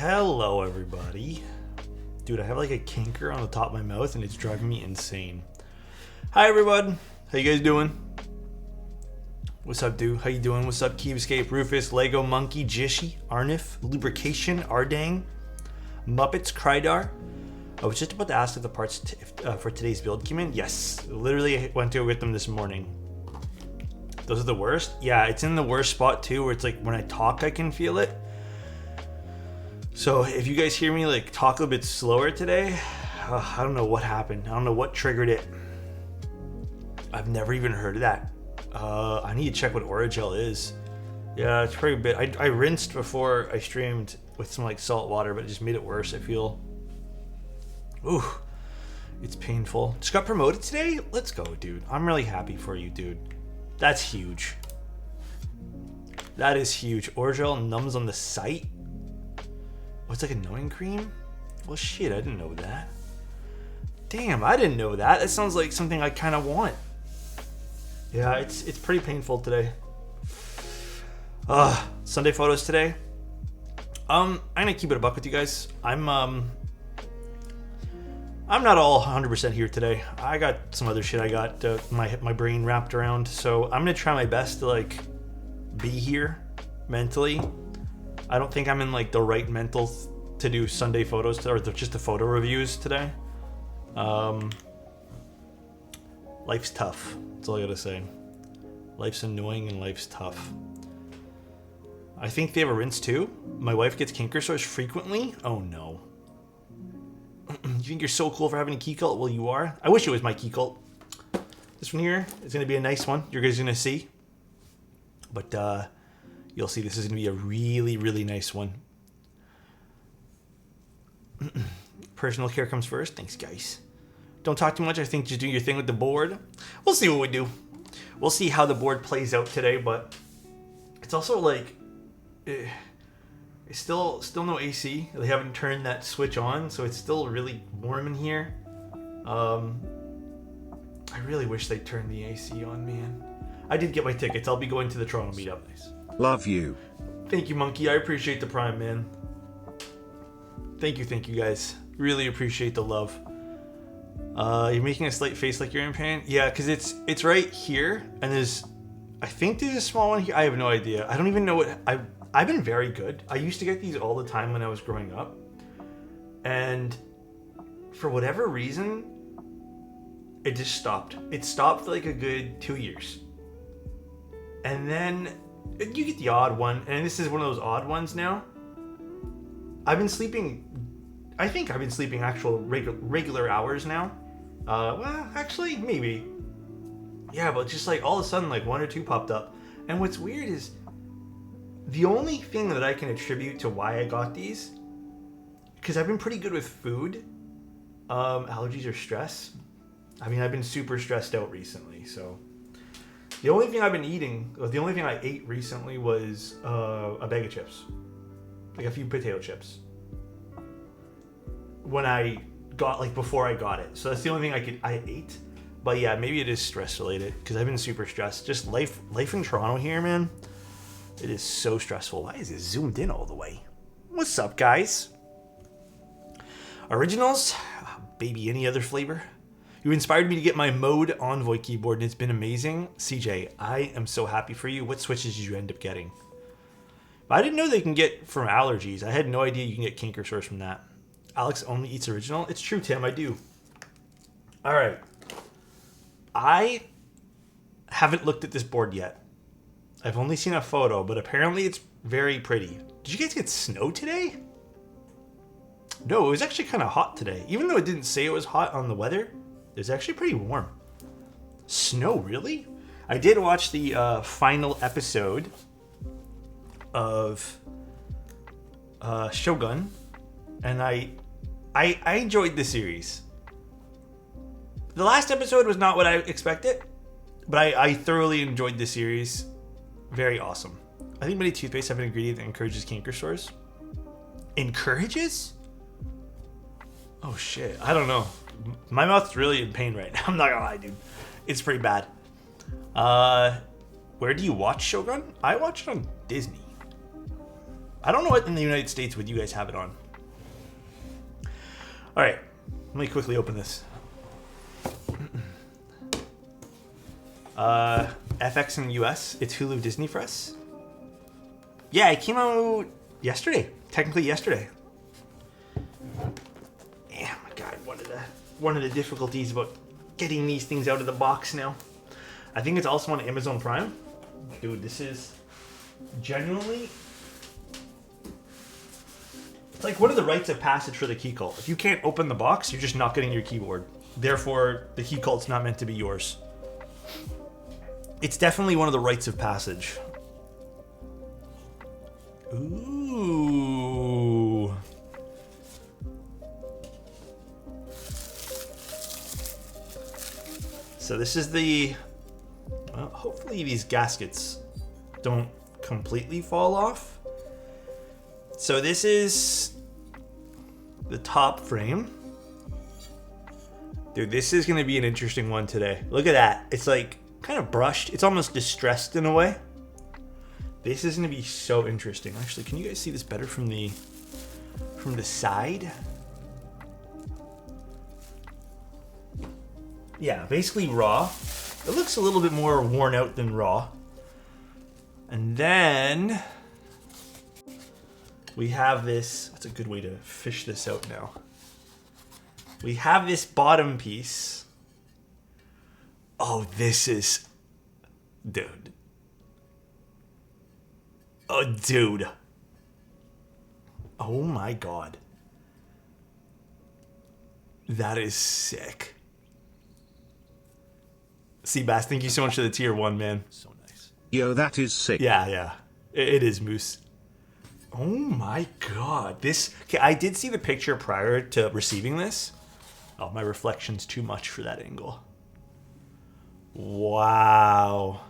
Hello, everybody. Dude, I have like a canker on the top of my mouth and it's driving me insane. Hi, everyone. How you guys doing? What's up, dude? How you doing? What's up, Keepscape, Rufus, Lego, Monkey, Jishy, Arnif, Lubrication, Ardang, Muppets, Krydar. I was just about to ask if the parts for today's build came in. Yes, literally I went to go get them this morning. Those are the worst? Yeah, it's in the worst spot too, where it's like when I talk I can feel it. So if you guys hear me like talk a bit slower today, I don't know what happened. I don't know what triggered it. I've never even heard of that. I need to check what Oragel is. Yeah, it's pretty bit. I rinsed before I streamed with some like salt water, but it just made it worse, I feel. Ooh, it's painful. Just got promoted today? Let's go, dude. I'm really happy for you, dude. That's huge. That is huge. Oragel numbs on the site? Oh, it's like a numbing cream? Well, shit, I didn't know that. Damn, I didn't know that. That sounds like something I kind of want. Yeah, it's pretty painful today. Sunday photos today. I'm gonna keep it a buck with you guys. I'm not all 100% here today. I got some other shit I got my brain wrapped around, so I'm gonna try my best to like be here mentally. I don't think I'm in like the right mental to do Sunday photos or just the photo reviews today. Life's tough. That's all I gotta say. Life's annoying and life's tough. I think they have a rinse too. My wife gets canker sores frequently. Oh no. You think you're so cool for having a Keycult? Well, you are. I wish it was my Keycult. This one here is going to be a nice one. You're guys going to see. But you'll see this is going to be a really, really nice one. Personal care comes first. Thanks, guys. Don't talk too much. I think just do your thing with the board. We'll see what we do. We'll see how the board plays out today, but it's also like... It's still no AC. They haven't turned that switch on, so it's still really warm in here. I really wish they turned the AC on, man. I did get my tickets. I'll be going to the Toronto meetup. Love you. Thank you, Monkey. I appreciate the prime, man. Thank you, guys. Really appreciate the love. You're making a slight face like you're in pain? Yeah, because it's right here, and I think there's a small one here. I have no idea. I don't even know what... I've been very good. I used to get these all the time when I was growing up. And for whatever reason, it just stopped. It stopped for like a good 2 years. And then you get the odd one. And this is one of those odd ones now. I've been sleeping... I think I've been sleeping actual regular hours now. Well, actually, maybe. Yeah, but just like all of a sudden, like 1 or 2 popped up. And what's weird is... The only thing that I can attribute to why I got these, because I've been pretty good with food, allergies or stress. I mean, I've been super stressed out recently, so the only thing I've been eating, or the only thing I ate recently was a bag of chips, like a few potato chips. When I got, like before I got it, so that's the only thing I ate. But yeah, maybe it is stress related because I've been super stressed. Just life in Toronto here, man. It is so stressful. Why is it zoomed in all the way? What's up, guys? Originals? Oh, baby, any other flavor? You inspired me to get my Mode Envoy keyboard, and it's been amazing. CJ, I am so happy for you. What switches did you end up getting? But I didn't know they can get from allergies. I had no idea you can get canker sores from that. Alex only eats original? It's true, Tim. I do. All right. I haven't looked at this board yet. I've only seen a photo, but apparently it's very pretty. Did you guys get snow today? No, it was actually kind of hot today. Even though it didn't say it was hot on the weather, it was actually pretty warm. Snow, really? I did watch the final episode of Shogun, and I enjoyed the series. The last episode was not what I expected, but I thoroughly enjoyed the series. Very awesome. I think many toothpaste have an ingredient that encourages canker sores. Encourages? Oh shit, I don't know. My mouth's really in pain right now. I'm not gonna lie, dude. It's pretty bad. Where do you watch Shogun? I watch it on Disney. I don't know what in the United States would you guys have it on. All right, let me quickly open this. FX in the US, it's Hulu Disney for us. Yeah, it came out yesterday, technically yesterday. Yeah, my God, one of the difficulties about getting these things out of the box now. I think it's also on Amazon Prime. Dude, this is genuinely, it's like one of the rites of passage for the Keycult. If you can't open the box, you're just not getting your keyboard. Therefore, the Keycult's not meant to be yours. It's definitely one of the rites of passage. Ooh. So this is the, well, hopefully these gaskets don't completely fall off. So this is the top frame. Dude, this is gonna be an interesting one today. Look at that. It's like kind of brushed. It's almost distressed in a way. This is gonna be so interesting. Actually, can you guys see this better from the side? Yeah, basically raw. It looks a little bit more worn out than raw. And then we have this, that's a good way to fish this out now. We have this bottom piece. Oh, this is, dude. Oh, dude. Oh my God. That is sick. Seabass, thank you so much for the tier 1, man. So nice. Yo, that is sick. Yeah. It is, Moose. Oh my God. This, okay, I did see the picture prior to receiving this. Oh, my reflection's too much for that angle. Wow.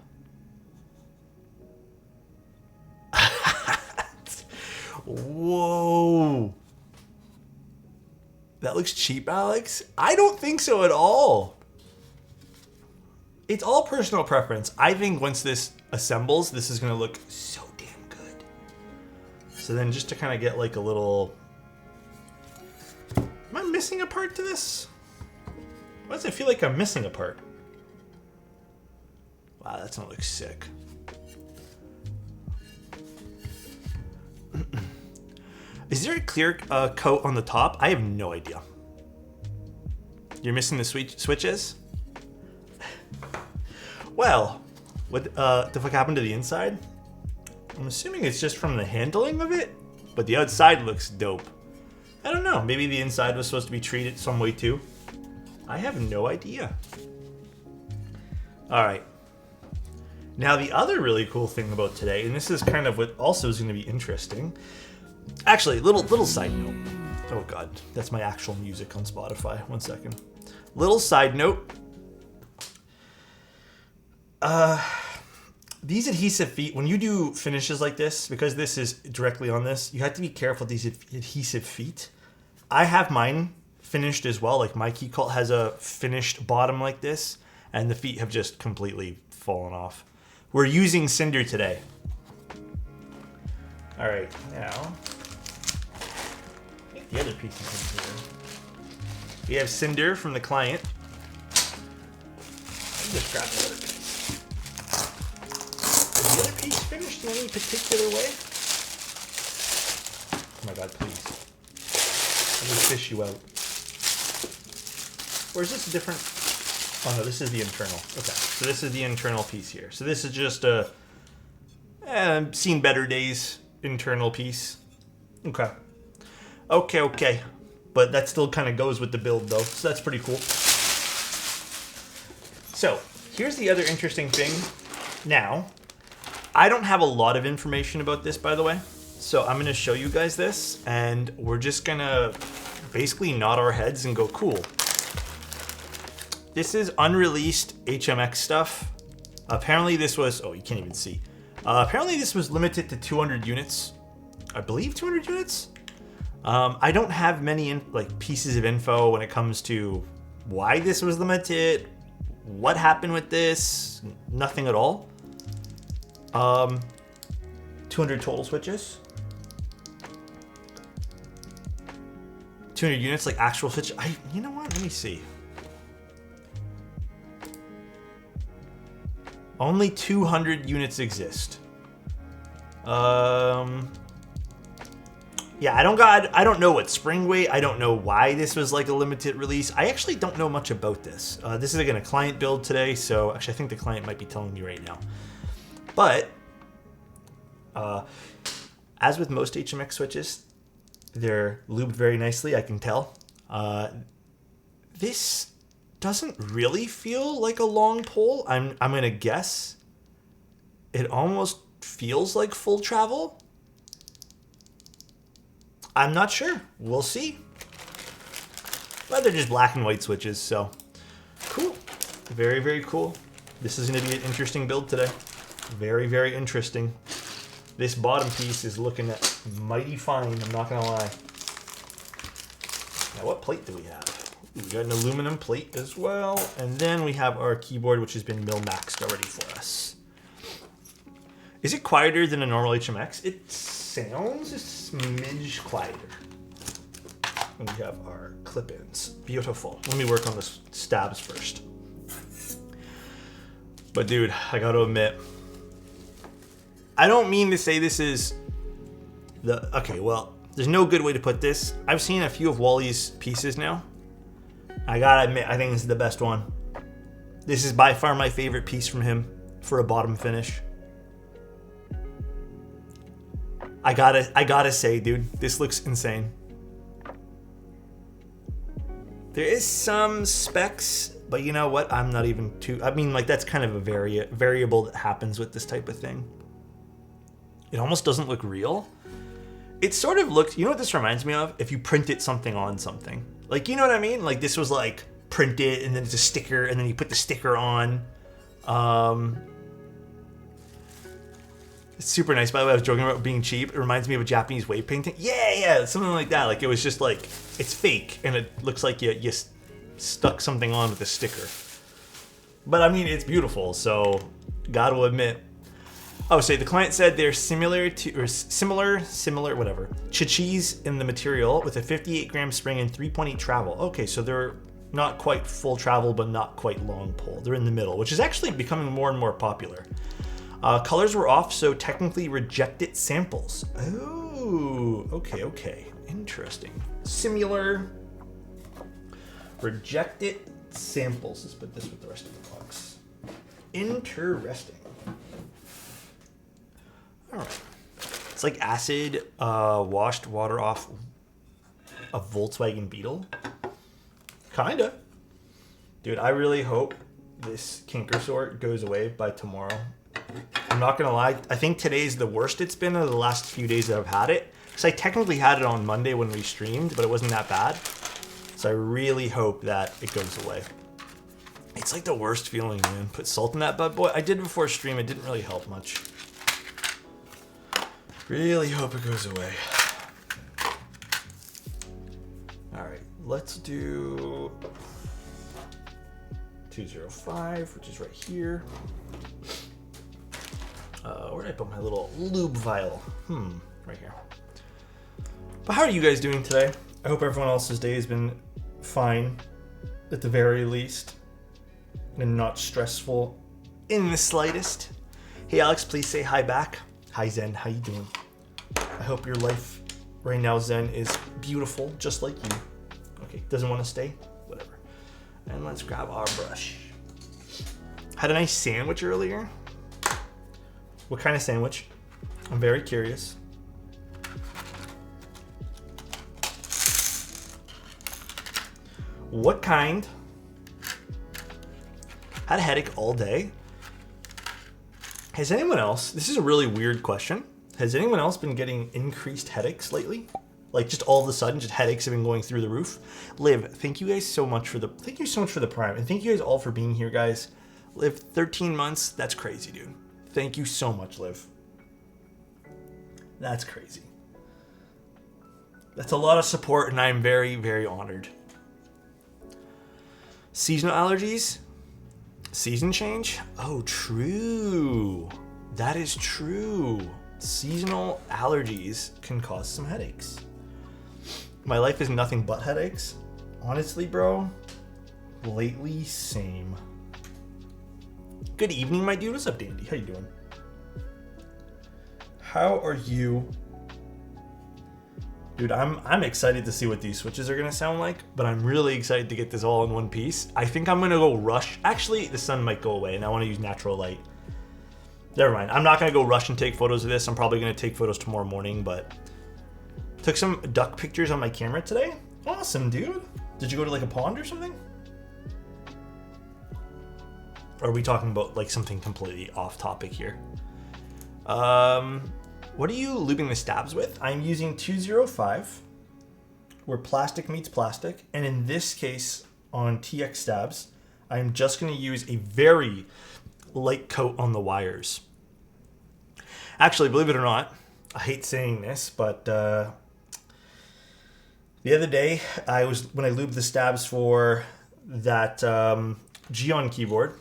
Whoa. That looks cheap, Alex? I don't think so at all. It's all personal preference. I think once this assembles, this is going to look so damn good. So then just to kind of get like a little... Am I missing a part to this? Why does it feel like I'm missing a part? Wow, that's gonna look sick. Is there a clear coat on the top? I have no idea. You're missing the switches? Well, what the fuck happened to the inside? I'm assuming it's just from the handling of it, but the outside looks dope. I don't know, maybe the inside was supposed to be treated some way too. I have no idea. All right. Now the other really cool thing about today, and this is kind of what also is going to be interesting. Actually, little side note. Oh God, that's my actual music on Spotify. 1 second. Little side note. These adhesive feet, when you do finishes like this, because this is directly on this, you have to be careful with these adhesive feet. I have mine finished as well. Like my Keycult has a finished bottom like this, and the feet have just completely fallen off. We're using Cinder today. All right, now, get the other pieces in here. We have Cinder from the client. I'll just grab the other piece. Is the other piece finished in any particular way? Oh my God, please. Let me fish you out. Or is this a different? Oh no, this is the internal. Okay, so this is the internal piece here. So this is just a seen better days internal piece. Okay. Okay. But that still kind of goes with the build though, so that's pretty cool. So here's the other interesting thing. Now, I don't have a lot of information about this, by the way. So I'm gonna show you guys this, and we're just gonna basically nod our heads and go, cool. This is unreleased HMX stuff. Apparently this was, oh, you can't even see. Apparently this was limited to 200 units. I believe 200 units? I don't have many pieces of info when it comes to why this was limited, what happened with this, nothing at all. 200 total switches. 200 units, like actual switch. You know what? Let me see. Only 200 units exist. Yeah, I don't know what spring weight. I don't know why this was like a limited release. I actually don't know much about this. This is again a client build today, so actually I think the client might be telling me right now. But as with most HMX switches, they're lubed very nicely, I can tell. This doesn't really feel like a long pole. I'm gonna guess it almost feels like full travel. I'm not sure. We'll see. But they're just black and white switches, so cool. Very, very cool. This is going to be an interesting build today. Very, very interesting. This bottom piece is looking at mighty fine, I'm not going to lie. Now, what plate do we have? We got an aluminum plate as well. And then we have our keyboard, which has been mil-maxed already for us. Is it quieter than a normal HMX? It sounds a smidge quieter. And we have our clip-ins. Beautiful. Let me work on the stabs first. But dude, I gotta admit, I don't mean to say this is the... Okay, well, there's no good way to put this. I've seen a few of Wally's pieces now. I gotta admit, I think this is the best one. This is by far my favorite piece from him for a bottom finish. I gotta say, dude, this looks insane. There is some specs, but you know what? I'm not even too... I mean, like, that's kind of a variable that happens with this type of thing. It almost doesn't look real. It sort of looks... You know what this reminds me of? If you printed something on something. Like, you know what I mean? Like, this was, like, printed, and then it's a sticker, and then you put the sticker on. It's super nice. By the way, I was joking about being cheap. It reminds me of a Japanese wave painting. Yeah, something like that. Like, it was just like, it's fake, and it looks like you stuck something on with a sticker. But I mean, it's beautiful, so gotta admit. Oh, so the client said they're similar, whatever. Chichis in the material with a 58 gram spring and 3.8 travel. Okay, so they're not quite full travel, but not quite long pull. They're in the middle, which is actually becoming more and more popular. Colors were off, so technically rejected samples. Oh, okay. Interesting. Similar rejected samples. Let's put this with the rest of the box. Interesting. All right. It's like acid washed water off a Volkswagen Beetle. Kinda. Dude, I really hope this kinker sort goes away by tomorrow. I'm not gonna lie, I think today's the worst it's been of the last few days that I've had it. Because I technically had it on Monday when we streamed, but it wasn't that bad. So I really hope that it goes away. It's like the worst feeling, man. Put salt in that bad boy. I did before stream, it didn't really help much. Really hope it goes away. Alright, let's do 205, which is right here. Where did I put my little lube vial? Right here. But how are you guys doing today? I hope everyone else's day has been fine, at the very least, and not stressful in the slightest. Hey Alex, please say hi back. Hi Zen, how you doing? I hope your life right now, Zen, is beautiful, just like you. Okay, doesn't want to stay? Whatever. And let's grab our brush. Had a nice sandwich earlier. What kind of sandwich? I'm very curious. What kind? Had a headache all day. Has anyone else, this is a really weird question. Has anyone else been getting increased headaches lately? Like just all of a sudden, just headaches have been going through the roof. Liv, thank you guys so much for the Prime. And thank you guys all for being here, guys. Liv, 13 months, that's crazy, dude. Thank you so much, Liv. That's crazy. That's a lot of support, and I'm very, very honored. Seasonal allergies? Season change? Oh, true. That is true. Seasonal allergies can cause some headaches. My life is nothing but headaches. Honestly, bro, lately, same. Good evening, my dude. What's up, Dandy? How you doing? How are you? Dude, I'm excited to see what these switches are gonna sound like, but I'm really excited to get this all in one piece. I think I'm gonna go rush. Actually, the sun might go away, and I want to use natural light. Never mind. I'm not gonna go rush and take photos of this. I'm probably gonna take photos tomorrow morning, but took some duck pictures on my camera today. Awesome, dude. Did you go to like a pond or something? Or are we talking about like something completely off topic here? What are you lubing the stabs with? I'm using 205, where plastic meets plastic. And in this case, on TX stabs, I'm just going to use a very light coat on the wires. Actually, believe it or not, I hate saying this, but the other day, when I lubed the stabs for that Geon keyboard,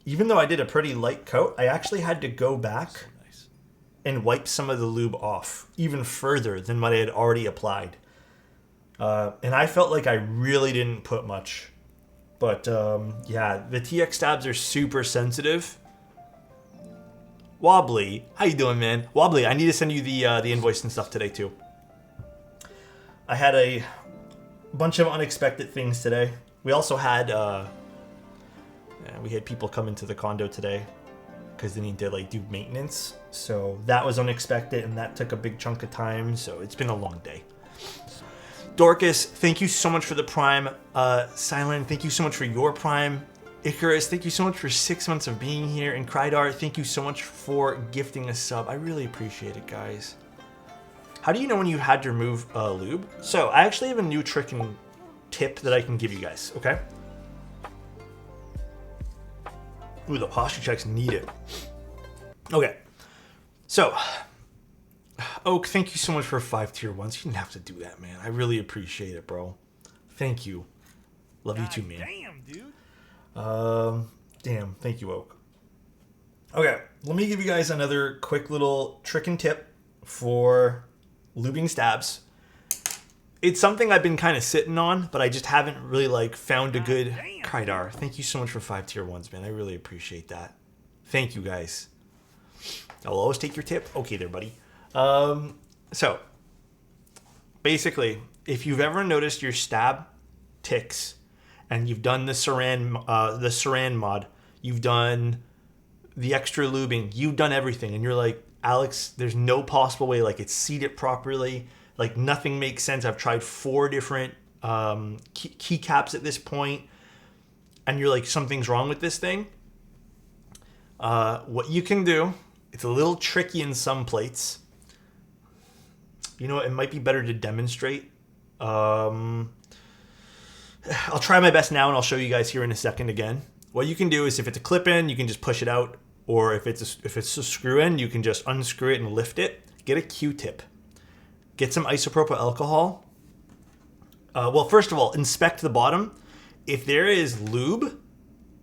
even though I did a pretty light coat, I actually had to go back and wipe some of the lube off even further than what I had already applied. And I felt like I really didn't put much. But yeah, the TX stabs are super sensitive. Wobbly, how you doing, man? Wobbly, I need to send you the invoice and stuff today too. I had a bunch of unexpected things today. We also had people come into the condo today because they need to like do maintenance. So that was unexpected and that took a big chunk of time. So it's been a long day. Dorcas, thank you so much for the Prime. Silent, thank you so much for your Prime. Icarus, thank you so much for 6 months of being here. And Krydar, thank you so much for gifting a sub. I really appreciate it, guys. How do you know when you had to remove lube? So I actually have a new trick and tip that I can give you guys, okay? Ooh, the posture checks need it. Okay, so Oak, thank you so much for 5 tier 1s. You didn't have to do that, man. I really appreciate it, bro. Thank you. Love you too, man. Damn, dude. Damn, thank you, Oak. Okay, let me give you guys another quick little trick and tip for lubing stabs. It's something I've been kind of sitting on, but I just haven't really like found a good Krydar. Thank you so much for 5 tier 1s, man. I really appreciate that. Thank you, guys. I will always take your tip. Okay there, buddy. So basically, if you've ever noticed your stab ticks and you've done the Saran mod, you've done the extra lubing, you've done everything, and you're like, Alex, there's no possible way, like it's seated properly, like nothing makes sense. I've tried 4 different keycaps at this point, and you're like, something's wrong with this thing. What you can do, it's a little tricky in some plates. You know what, it might be better to demonstrate. I'll try my best now and I'll show you guys here in a second again. What you can do is if it's a clip in, you can just push it out. Or if it's a screw in, you can just unscrew it and lift it. Get a Q-tip. Get some isopropyl alcohol. Well, first of all, inspect the bottom. If there is lube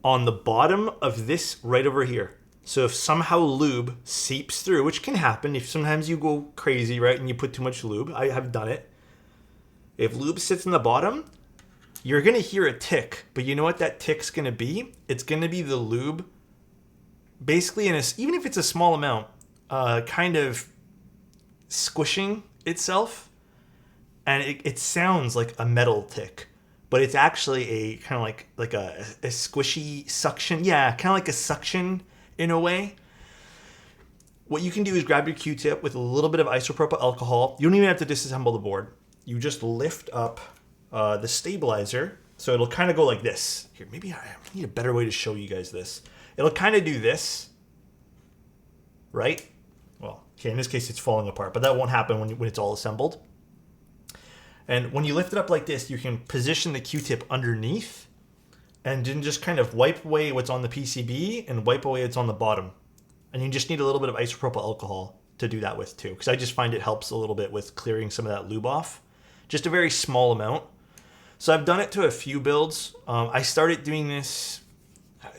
on the bottom of this right over here, so if somehow lube seeps through, which can happen if sometimes you go crazy, right, and you put too much lube. I have done it. If lube sits in the bottom, you're going to hear a tick. But you know what that tick's going to be? It's going to be the lube, basically, even if it's a small amount, kind of squishing itself. And it sounds like a metal tick. But it's actually a kind of like a squishy suction. Yeah, kind of like a suction in a way. What you can do is grab your Q-tip with a little bit of isopropyl alcohol. You don't even have to disassemble the board. You just lift up the stabilizer. So it'll kind of go like this. Here, maybe I need a better way to show you guys this. It'll kind of do this. Right? Well, okay, in this case it's falling apart. But that won't happen when it's all assembled. And when you lift it up like this, you can position the Q-tip underneath and then just kind of wipe away what's on the PCB and wipe away what's on the bottom. And you just need a little bit of isopropyl alcohol to do that with too, because I just find it helps a little bit with clearing some of that lube off. Just a very small amount. So I've done it to a few builds. I started doing this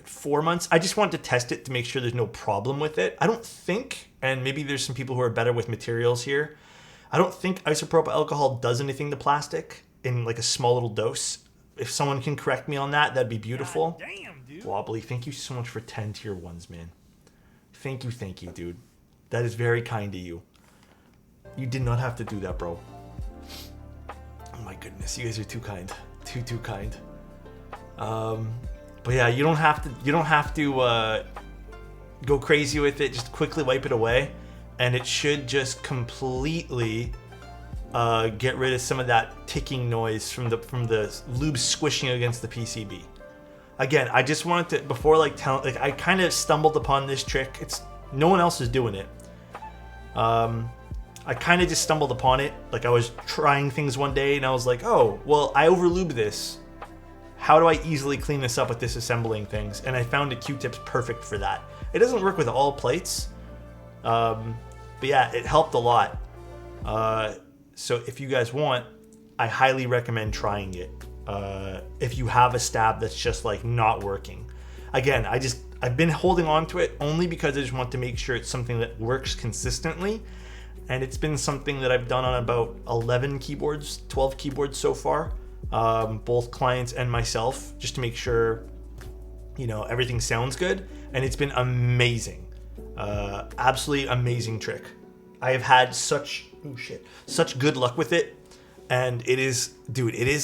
4 months. I just wanted to test it to make sure there's no problem with it. I don't think, and maybe there's some people who are better with materials here, I don't think isopropyl alcohol does anything to plastic in like a small little dose. If someone can correct me on that, that'd be beautiful. God damn, dude. Wobbly, thank you so much for 10 tier 1s, man. Thank you, dude. That is very kind of you. You did not have to do that, bro. Oh my goodness, you guys are too kind. Too kind. But yeah, you don't have to go crazy with it. Just quickly wipe it away, and it should just completely get rid of some of that ticking noise from the lube squishing against the PCB. Again, I just wanted to, before I kind of stumbled upon this trick. It's no one else is doing it. I kind of just stumbled upon it. Like, I was trying things one day and I was like, oh, well, I overlubed this. How do I easily clean this up with disassembling things? And I found a Q-tip's perfect for that. It doesn't work with all plates. But yeah, it helped a lot. So if you guys want, I highly recommend trying it. If you have a stab that's just like not working. Again, I've been holding on to it only because I just want to make sure it's something that works consistently. And it's been something that I've done on about 11 keyboards, 12 keyboards so far, both clients and myself, just to make sure, everything sounds good. And it's been amazing. Absolutely amazing trick. I have had such good luck with it. And it is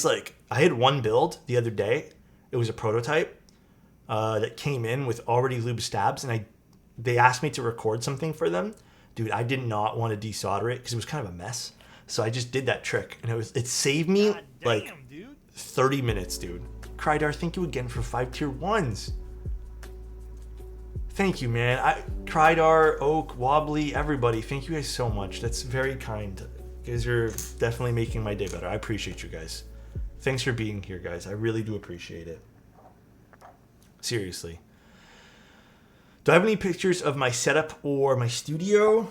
like, I had one build the other day. It was a prototype that came in with already lubed stabs, and they asked me to record something for them. Dude, I did not want to desolder it because it was kind of a mess. So I just did that trick, and it saved me Dude. 30 minutes, dude. Krydar, thank you again for 5 tier 1s. Thank you, man. Krydar, Oak, Wobbly, everybody, thank you guys so much. That's very kind. You guys are definitely making my day better. I appreciate you guys. Thanks for being here, guys. I really do appreciate it. Seriously. Do I have any pictures of my setup or my studio?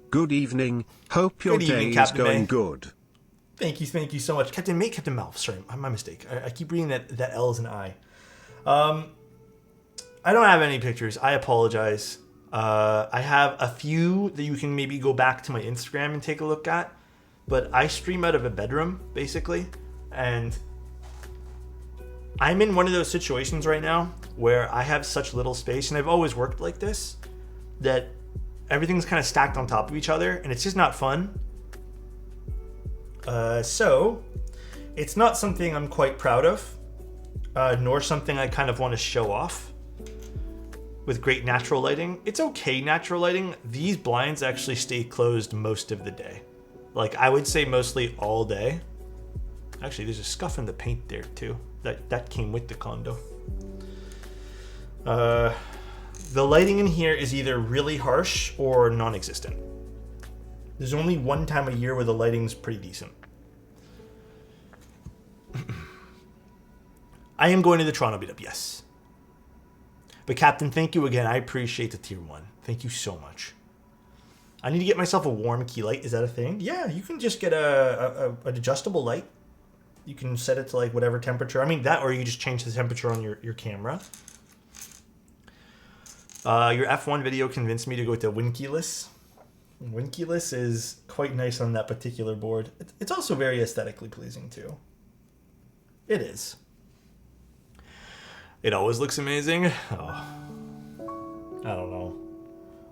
Good evening. Hope your day is going good. Thank you so much. Captain Malf. Sorry, my mistake. I keep reading that L as an I. I don't have any pictures. I apologize. I have a few that you can maybe go back to my Instagram and take a look at. But I stream out of a bedroom, basically. And I'm in one of those situations right now where I have such little space, and I've always worked like this, that everything's kind of stacked on top of each other, and it's just not fun. So it's not something I'm quite proud of, nor something I kind of want to show off with great natural lighting. It's okay, natural lighting. These blinds actually stay closed most of the day. Like, I would say mostly all day. Actually, there's a scuff in the paint there too. That came with the condo. The lighting in here is either really harsh or non-existent. There's only one time a year where the lighting's pretty decent. I am going to the Toronto meetup, yes. But Captain, thank you again. I appreciate the tier 1. Thank you so much. I need to get myself a warm key light. Is that a thing? Yeah, you can just get an adjustable light. You can set it to like whatever temperature. I mean that, or you just change the temperature on your camera. Your F1 video convinced me to go to Winkeyless. Winkeyless is quite nice on that particular board. It's also very aesthetically pleasing too. It is. It always looks amazing. Oh, I don't know.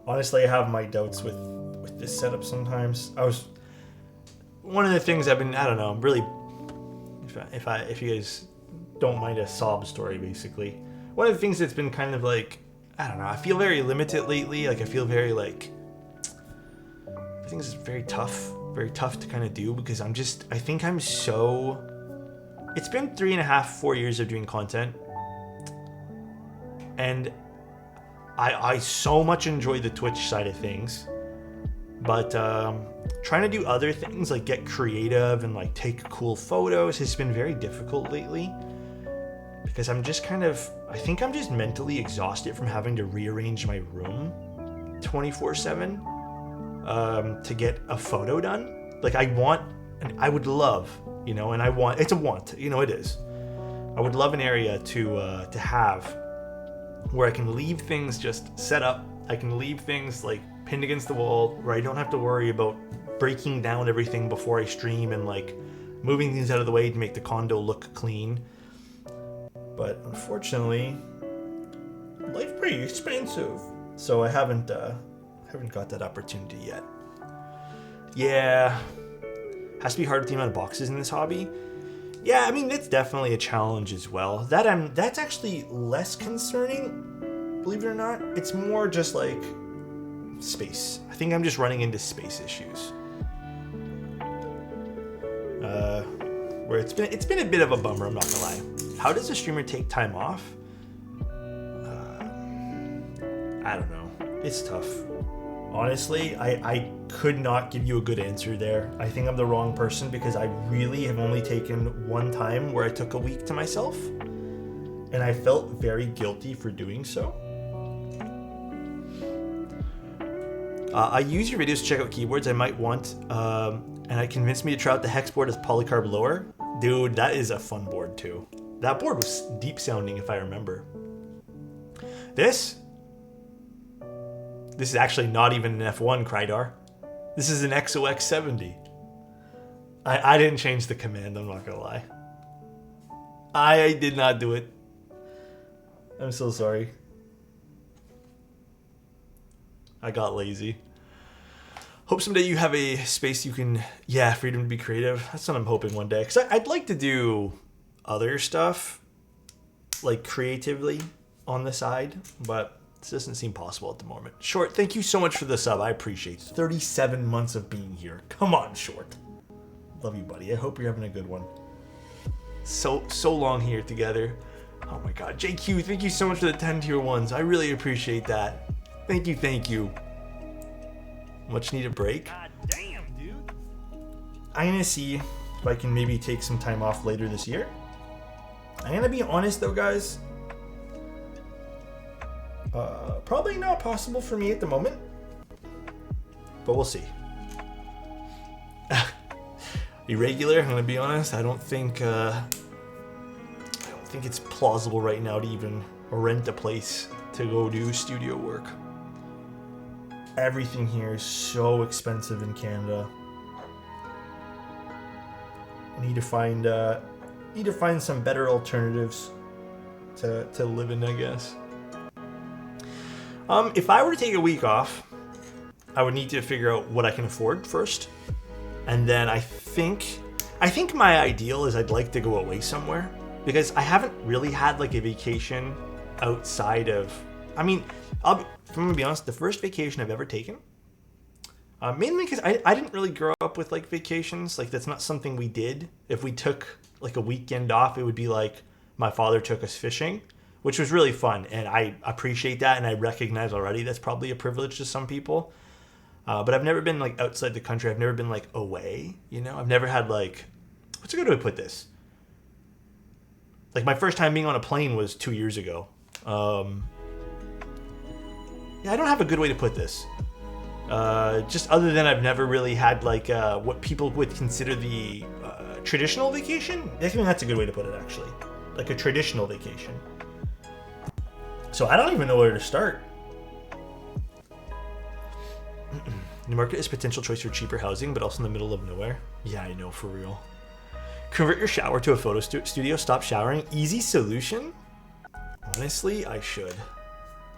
Honestly, I have my doubts with this setup sometimes. One of the things I've been, I don't know, really, if you guys don't mind a sob story, basically. One of the things that's been kind of like, I don't know, I feel very limited lately. Like, I feel very like, I think this is very tough to kind of do, because I think I'm so, it's been 3.5-4 years of doing content. And I so much enjoy the Twitch side of things, but trying to do other things like get creative and like take cool photos has been very difficult lately, because I'm just kind of, I think I'm just mentally exhausted from having to rearrange my room 24/7 to get a photo done. Like, I want, and I would love, and I want, it's a want, it is. I would love an area to have where I can leave things just set up. I can leave things like pinned against the wall, where I don't have to worry about breaking down everything before I stream and like moving things out of the way to make the condo look clean. But unfortunately, life's pretty expensive, so I haven't got that opportunity yet. Yeah, has to be hard with the amount of boxes in this hobby. Yeah, I mean, it's definitely a challenge as well. That's actually less concerning, believe it or not. It's more just like space. I think I'm just running into space issues. Where it's been a bit of a bummer, I'm not gonna lie. How does a streamer take time off? I don't know. It's tough. Honestly, I could not give you a good answer there. I think I'm the wrong person because I really have only taken one time where I took a week to myself, and I felt very guilty for doing so. I use your videos to check out keyboards I might want, and it convinced me to try out the hex board as polycarb lower. Dude, that is a fun board too. That board was deep sounding if I remember. This is actually not even an F1 Krydar. This is an XOX70. I didn't change the command, I'm not gonna lie. I did not do it. I'm so sorry. I got lazy. Hope someday you have a space you can, freedom to be creative. That's what I'm hoping one day. Because I'd like to do other stuff, like creatively on the side, but this doesn't seem possible at the moment. Short, thank you so much for the sub. I appreciate it. 37 months of being here. Come on, Short. Love you, buddy. I hope you're having a good one. So long here together. Oh my God. JQ, thank you so much for the 10 tier ones. I really appreciate that. Thank you. Much needed break. God damn, dude. I'm gonna see if I can maybe take some time off later this year. I'm gonna be honest though, guys. Probably not possible for me at the moment, but we'll see. Irregular, I'm gonna be honest. I don't think it's plausible right now to even rent a place to go do studio work. Everything here is so expensive in Canada. I need to find some better alternatives to live in, I guess. If I were to take a week off, I would need to figure out what I can afford first. And then I think my ideal is I'd like to go away somewhere, because I haven't really had like a vacation outside of, I mean, if I'm gonna be honest, the first vacation I've ever taken, mainly because I didn't really grow up with like vacations. Like that's not something we did. If we took like a weekend off, it would be like my father took us fishing, which was really fun. And I appreciate that. And I recognize already that's probably a privilege to some people. But I've never been like outside the country. I've never been like away, you know? I've never had like, what's a good way to put this? Like my first time being on a plane was 2 years ago. Yeah, I don't have a good way to put this. Just other than I've never really had like what people would consider the traditional vacation. I think that's a good way to put it, actually. Like a traditional vacation. So I don't even know where to start. New market is a potential choice for cheaper housing, but also in the middle of nowhere. Yeah, I know, for real. Convert your shower to a photo studio. Stop showering. Easy solution? Honestly, I should.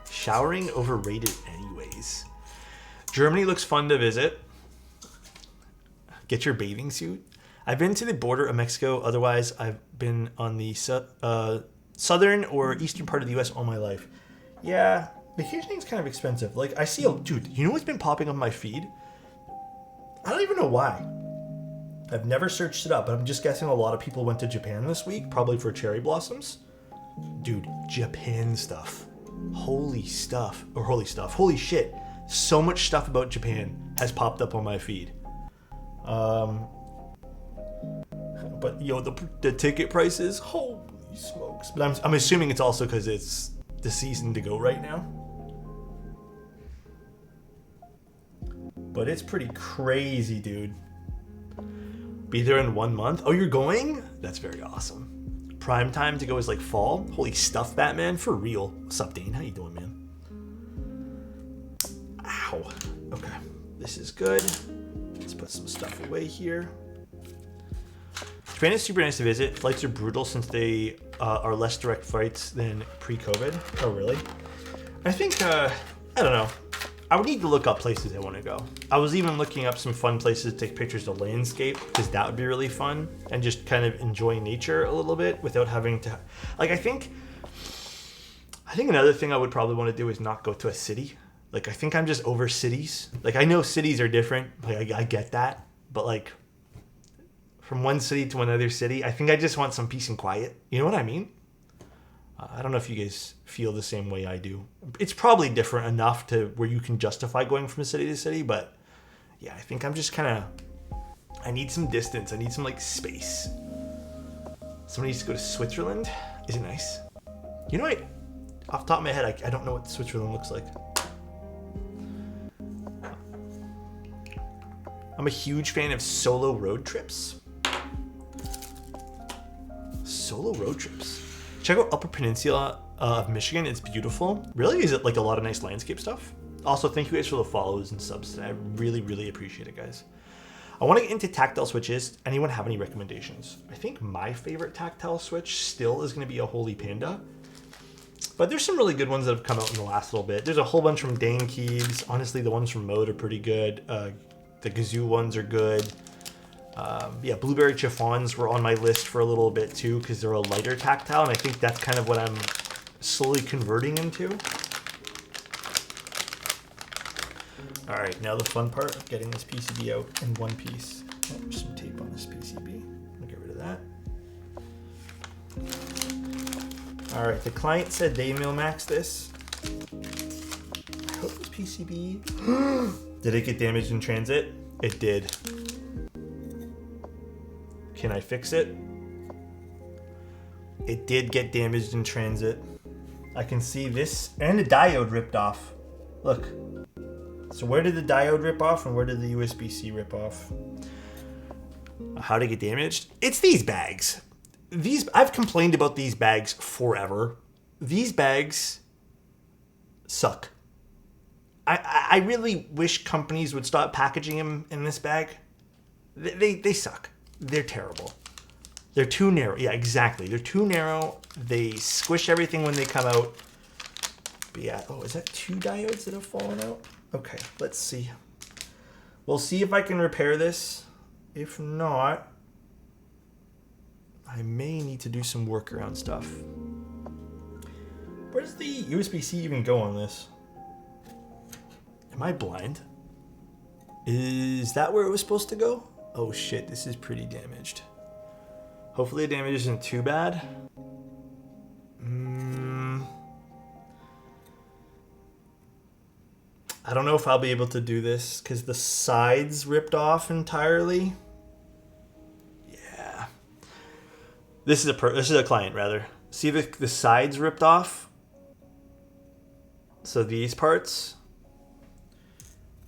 Showering overrated anyways. Germany looks fun to visit. Get your bathing suit. I've been to the border of Mexico. Otherwise, I've been on the southern or eastern part of the U.S. all my life. Yeah, vacationing is kind of expensive. Like, I see dude, you know what's been popping on my feed? I don't even know why. I've never searched it up, but I'm just guessing a lot of people went to Japan this week, probably for cherry blossoms. Dude, Japan stuff. Holy shit. So much stuff about Japan has popped up on my feed. But yo, the ticket prices, holy smokes. But I'm assuming it's also because it's the season to go right now. But it's pretty crazy, dude. Be there in 1 month. Oh, you're going? That's very awesome. Prime time to go is like fall. Holy stuff, Batman, for real. What's up, Dane? How you doing, man? Ow. Okay, this is good. Let's put some stuff away here. Japan is super nice to visit. Flights are brutal since they are less direct flights than pre-COVID. Oh, really? I think, I don't know. I would need to look up places I want to go. I was even looking up some fun places to take pictures of landscape, because that would be really fun, and just kind of enjoying nature a little bit without having to, like, I think another thing I would probably want to do is not go to a city. Like, I think I'm just over cities. Like, I know cities are different. Like, I get that. But, like, from one city to another city, I think I just want some peace and quiet. You know what I mean? I don't know if you guys feel the same way I do. It's probably different enough to where you can justify going from city to city. But, yeah, I think I'm just kind of... I need some distance. I need some, like, space. Somebody needs to go to Switzerland. Is it nice? You know what? Off the top of my head, I don't know what Switzerland looks like. I'm a huge fan of solo road trips. Solo road trips. Check out Upper Peninsula of Michigan. It's beautiful. Really? Is it like a lot of nice landscape stuff? Also, thank you guys for the follows and subs today. I really, really appreciate it, guys. I want to get into tactile switches. Anyone have any recommendations? I think my favorite tactile switch still is going to be a Holy Panda. But there's some really good ones that have come out in the last little bit. There's a whole bunch from Dane Keebs. Honestly, the ones from Mode are pretty good. The Gazoo ones are good. Yeah, Blueberry Chiffons were on my list for a little bit too because they're a lighter tactile, and I think that's kind of what I'm slowly converting into. All right, now the fun part of getting this PCB out in one piece. Oh, there's some tape on this PCB. I'll get rid of that. All right, the client said they mil-maxed this. I hope this PCB... Did it get damaged in transit? It did. Can I fix it? It did get damaged in transit. I can see this, and the diode ripped off. Look. So where did the diode rip off and where did the USB-C rip off? How did it get damaged? It's these bags. I've complained about these bags forever. These bags suck. I really wish companies would stop packaging them in this bag. They suck. They're terrible. They're too narrow. Yeah, exactly. They're too narrow. They squish everything when they come out. But yeah, oh, is that 2 diodes that have fallen out? Okay, let's see. We'll see if I can repair this. If not, I may need to do some workaround stuff. Where does the USB-C even go on this? Am I blind? Is that where it was supposed to go? Oh shit, this is pretty damaged. Hopefully the damage isn't too bad. I don't know if I'll be able to do this because the sides ripped off entirely. Yeah. This is a client rather. See the sides ripped off? So these parts.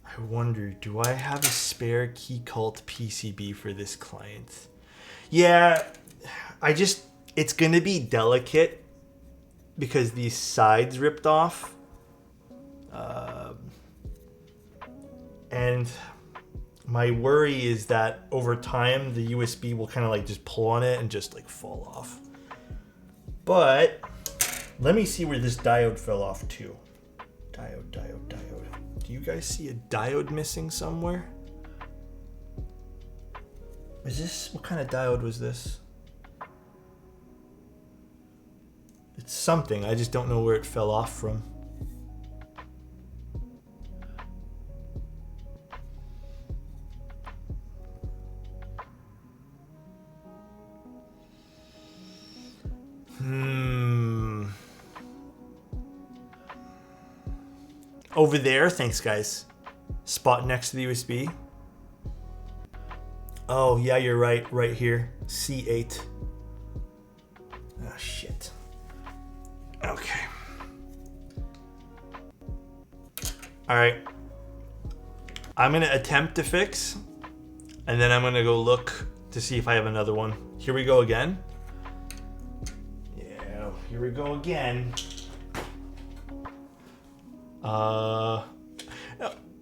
I wonder, do I have a spare Keycult PCB for this client? Yeah, it's gonna be delicate because these sides ripped off. And my worry is that over time, the USB will kind of like just pull on it and just like fall off. But let me see where this diode fell off too. Diode. Do you guys see a diode missing somewhere? What kind of diode was this? It's something, I just don't know where it fell off from. Over there, thanks guys. Spot next to the USB. Oh yeah, you're right, right here. C8. Oh shit. Okay. All right. I'm gonna attempt to fix, and then I'm gonna go look to see if I have another one. Here we go again. Yeah, here we go again.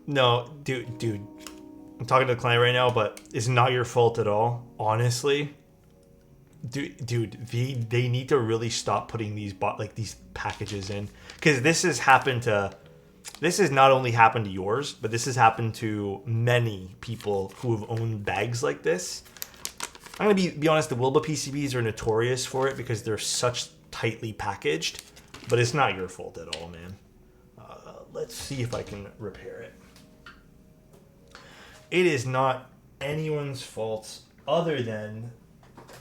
No, dude. I'm talking to the client right now, but it's not your fault at all. Honestly, dude, they need to really stop putting these these packages in, because this has not only happened to yours, but this has happened to many people who have owned bags like this. I'm gonna be honest, the Wilba PCBs are notorious for it because they're such tightly packaged, but it's not your fault at all, man. Let's see if I can repair it. It is not anyone's fault other than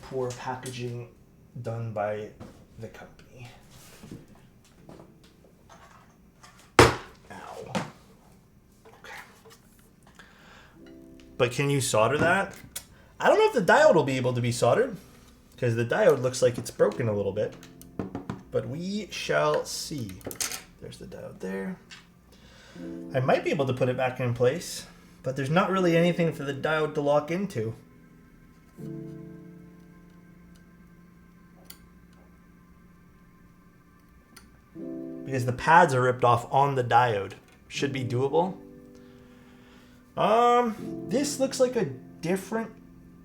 poor packaging done by the company. Ow. Okay. But can you solder that? I don't know if the diode will be able to be soldered, because the diode looks like it's broken a little bit. But we shall see. There's the diode there. I might be able to put it back in place, but there's not really anything for the diode to lock into. Because the pads are ripped off on the diode. Should be doable. This looks like a different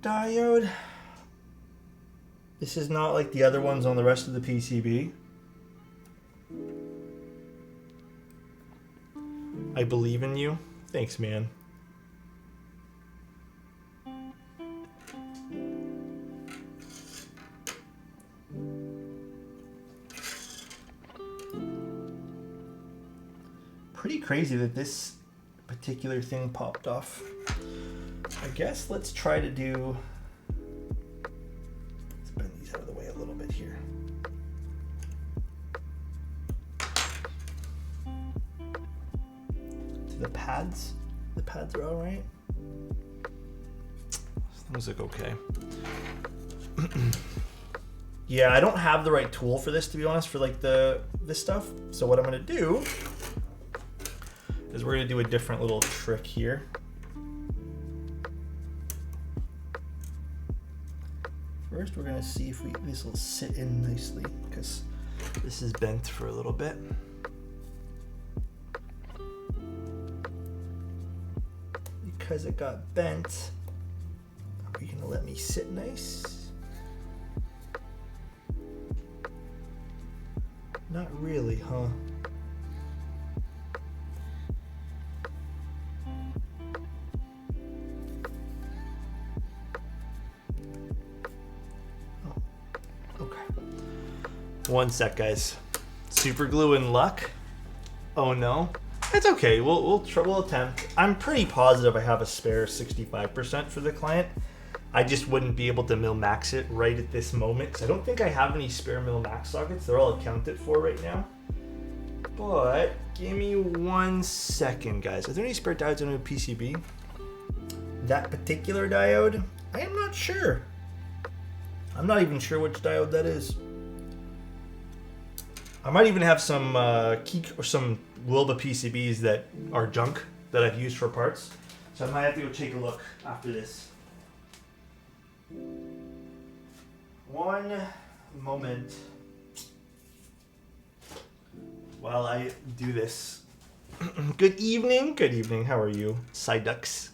diode. This is not like the other ones on the rest of the PCB. I believe in you. Thanks, man. Pretty crazy that this particular thing popped off. I guess let's try to do... Let's bend these out of the way a little bit here. To the pads. The pads are all right. Things look okay. Yeah, I don't have the right tool for this, to be honest, for like this stuff. So what I'm gonna do is we're gonna do a different little trick here. First, we're gonna see if this will sit in nicely, because this is bent for a little bit. Because it got bent, are you gonna let me sit nice? Not really, huh? One sec, guys. Super glue in luck. Oh no, it's okay. We'll attempt. I'm pretty positive I have a spare 65% for the client. I just wouldn't be able to mil max it right at this moment, because I don't think I have any spare mil max sockets. They're all accounted for right now. But give me 1 second, guys. Are there any spare diodes on a PCB? That particular diode, I am not sure. I'm not even sure which diode that is. I might even have some some Wilba PCBs that are junk that I've used for parts. So I might have to go take a look after this. One moment while I do this. Good evening. Good evening. How are you, side ducks?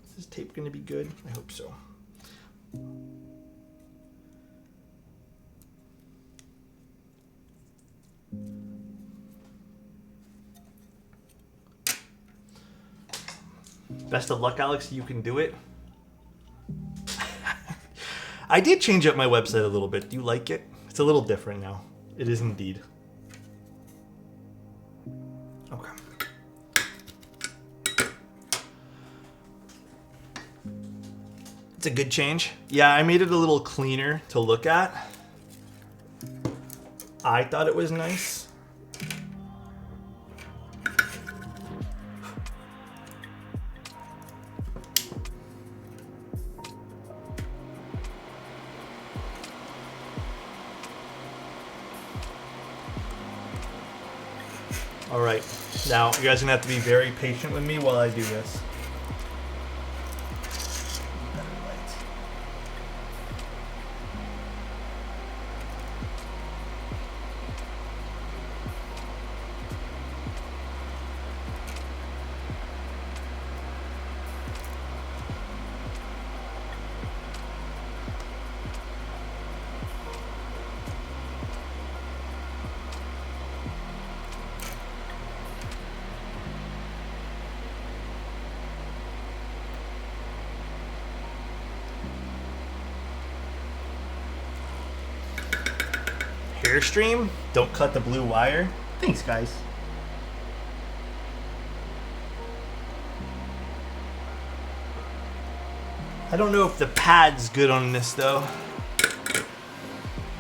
Is this tape going to be good? I hope so. Best of luck, Alex. You can do it. I did change up my website a little bit. Do you like it? It's a little different now. It is indeed. Okay. It's a good change. Yeah, I made it a little cleaner to look at. I thought it was nice. All right, now you guys are gonna have to be very patient with me while I do this. Airstream. Don't cut the blue wire. Thanks, guys. I don't know if the pad's good on this though,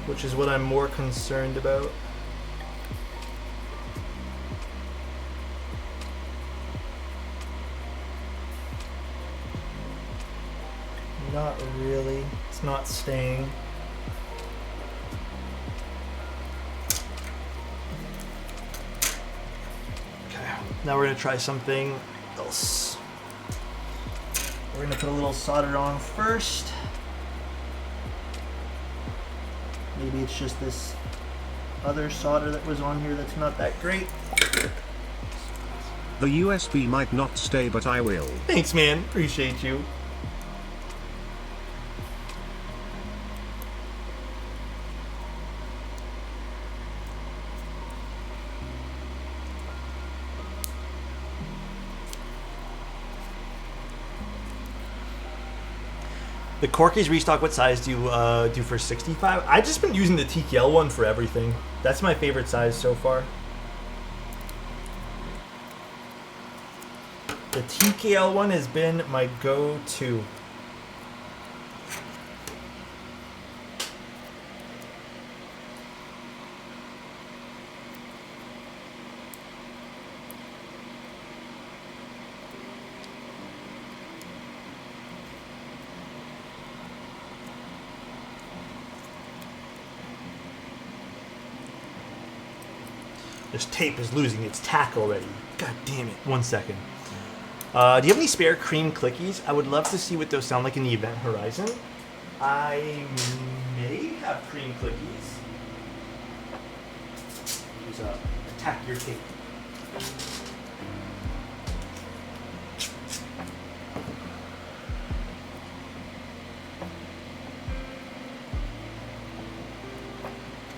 which is what I'm more concerned about. Not really. It's not staying. Okay, now we're gonna try something else. We're gonna put a little solder on first. Maybe it's just this other solder that was on here that's not that great. The USB might not stay, but I will. Thanks, man. Appreciate you. The Corky's restock, what size do you do for 65? I've just been using the TKL one for everything. That's my favorite size so far. The TKL one has been my go-to. This tape is losing its tack already. God damn it. 1 second. Do you have any spare cream clickies? I would love to see what those sound like in the event horizon. I may have cream clickies. Use attack your tape.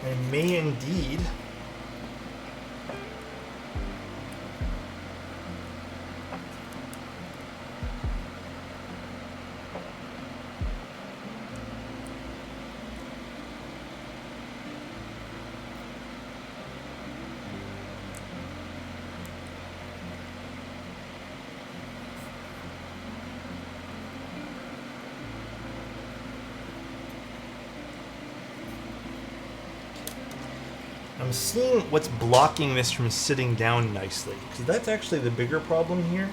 I may indeed. I'm seeing what's blocking this from sitting down nicely, because that's actually the bigger problem here.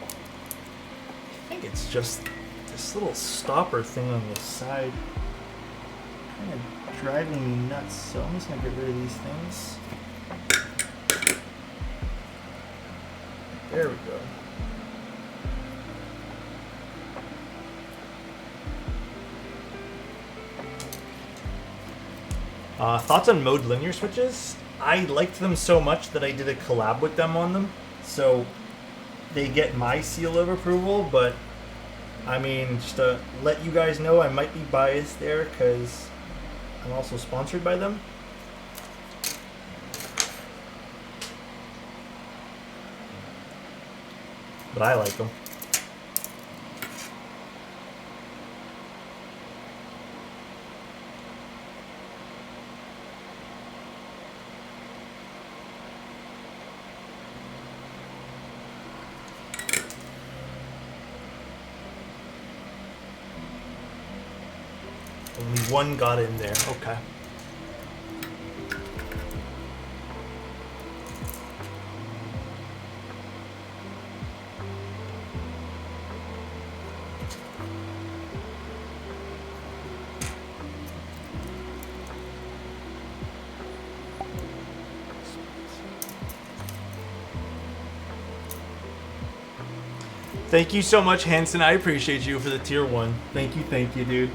I think it's just this little stopper thing on the side kind of driving me nuts, so I'm just going to get rid of these things. There we go. Thoughts on mode linear switches? I liked them so much that I did a collab with them on them, so they get my seal of approval, but I mean, just to let you guys know, I might be biased there because I'm also sponsored by them. But I like them. Only one got in there. Okay. Thank you so much, Hanson. I appreciate you for the tier 1. Thank you, dude.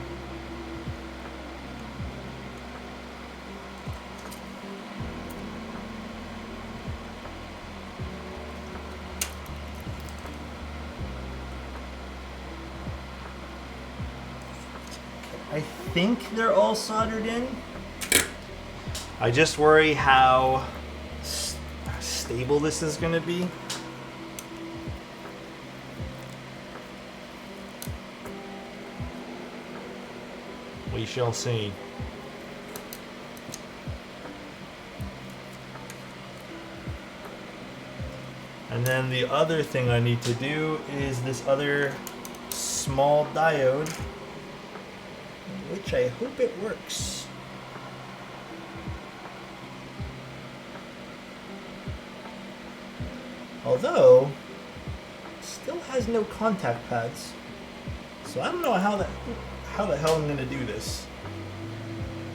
I think they're all soldered in. I just worry how stable this is going to be. We shall see. And then the other thing I need to do is this other small diode, which I hope it works. Although, it still has no contact pads. So I don't know how the hell I'm gonna do this.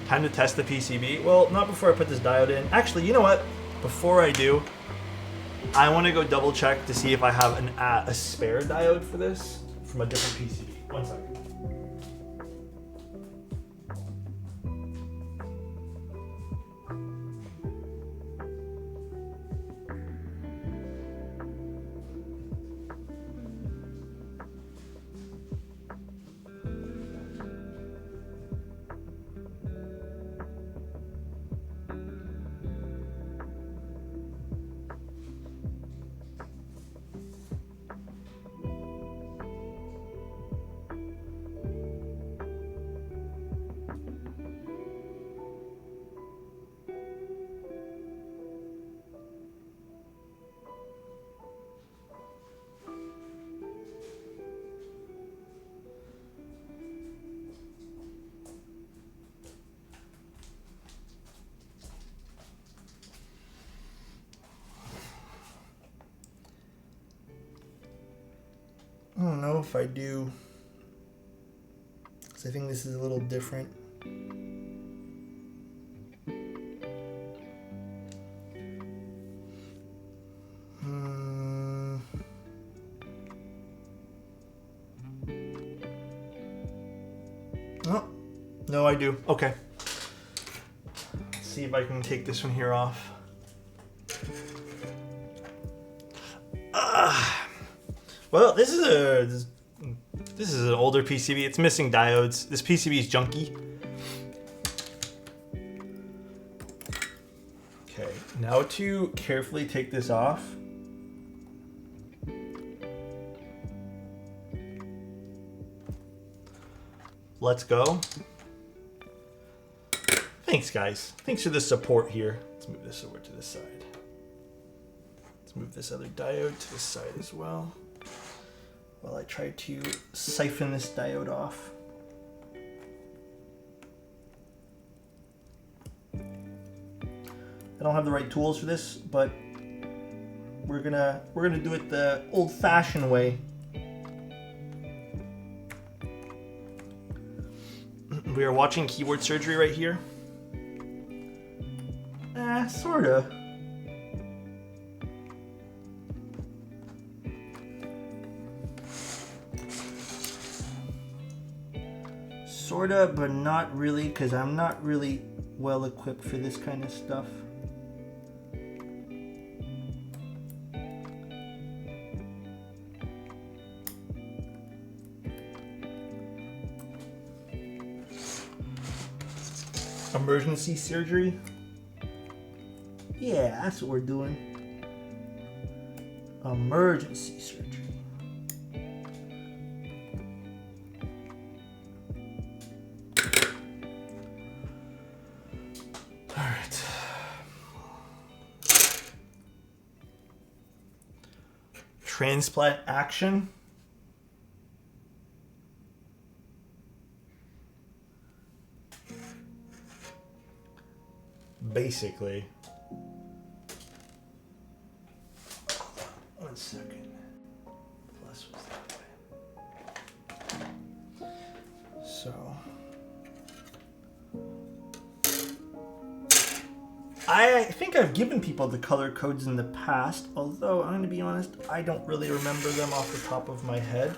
Time to test the PCB. Well, not before I put this diode in. Actually, you know what? Before I do, I want to go double check to see if I have a spare diode for this from a different PCB. One second. I don't know if I do, because I think this is a little different. Oh, no, I do. Okay. Let's see if I can take this one here off. Well, this is an older PCB. It's missing diodes. This PCB is junky. Okay, now to carefully take this off. Let's go. Thanks, guys. Thanks for the support here. Let's move this over to the side. Let's move this other diode to the side as well, while I try to siphon this diode off. I don't have the right tools for this, but we're gonna do it the old-fashioned way. We are watching keyboard surgery right here. Sorta. Sorta, but not really, because I'm not really well equipped for this kind of stuff. Emergency surgery? Yeah, that's what we're doing. Emergency surgery. All right. Transplant action. Basically. One second. Plus was that way. So I think I've given people the color codes in the past, although I'm going to be honest, I don't really remember them off the top of my head.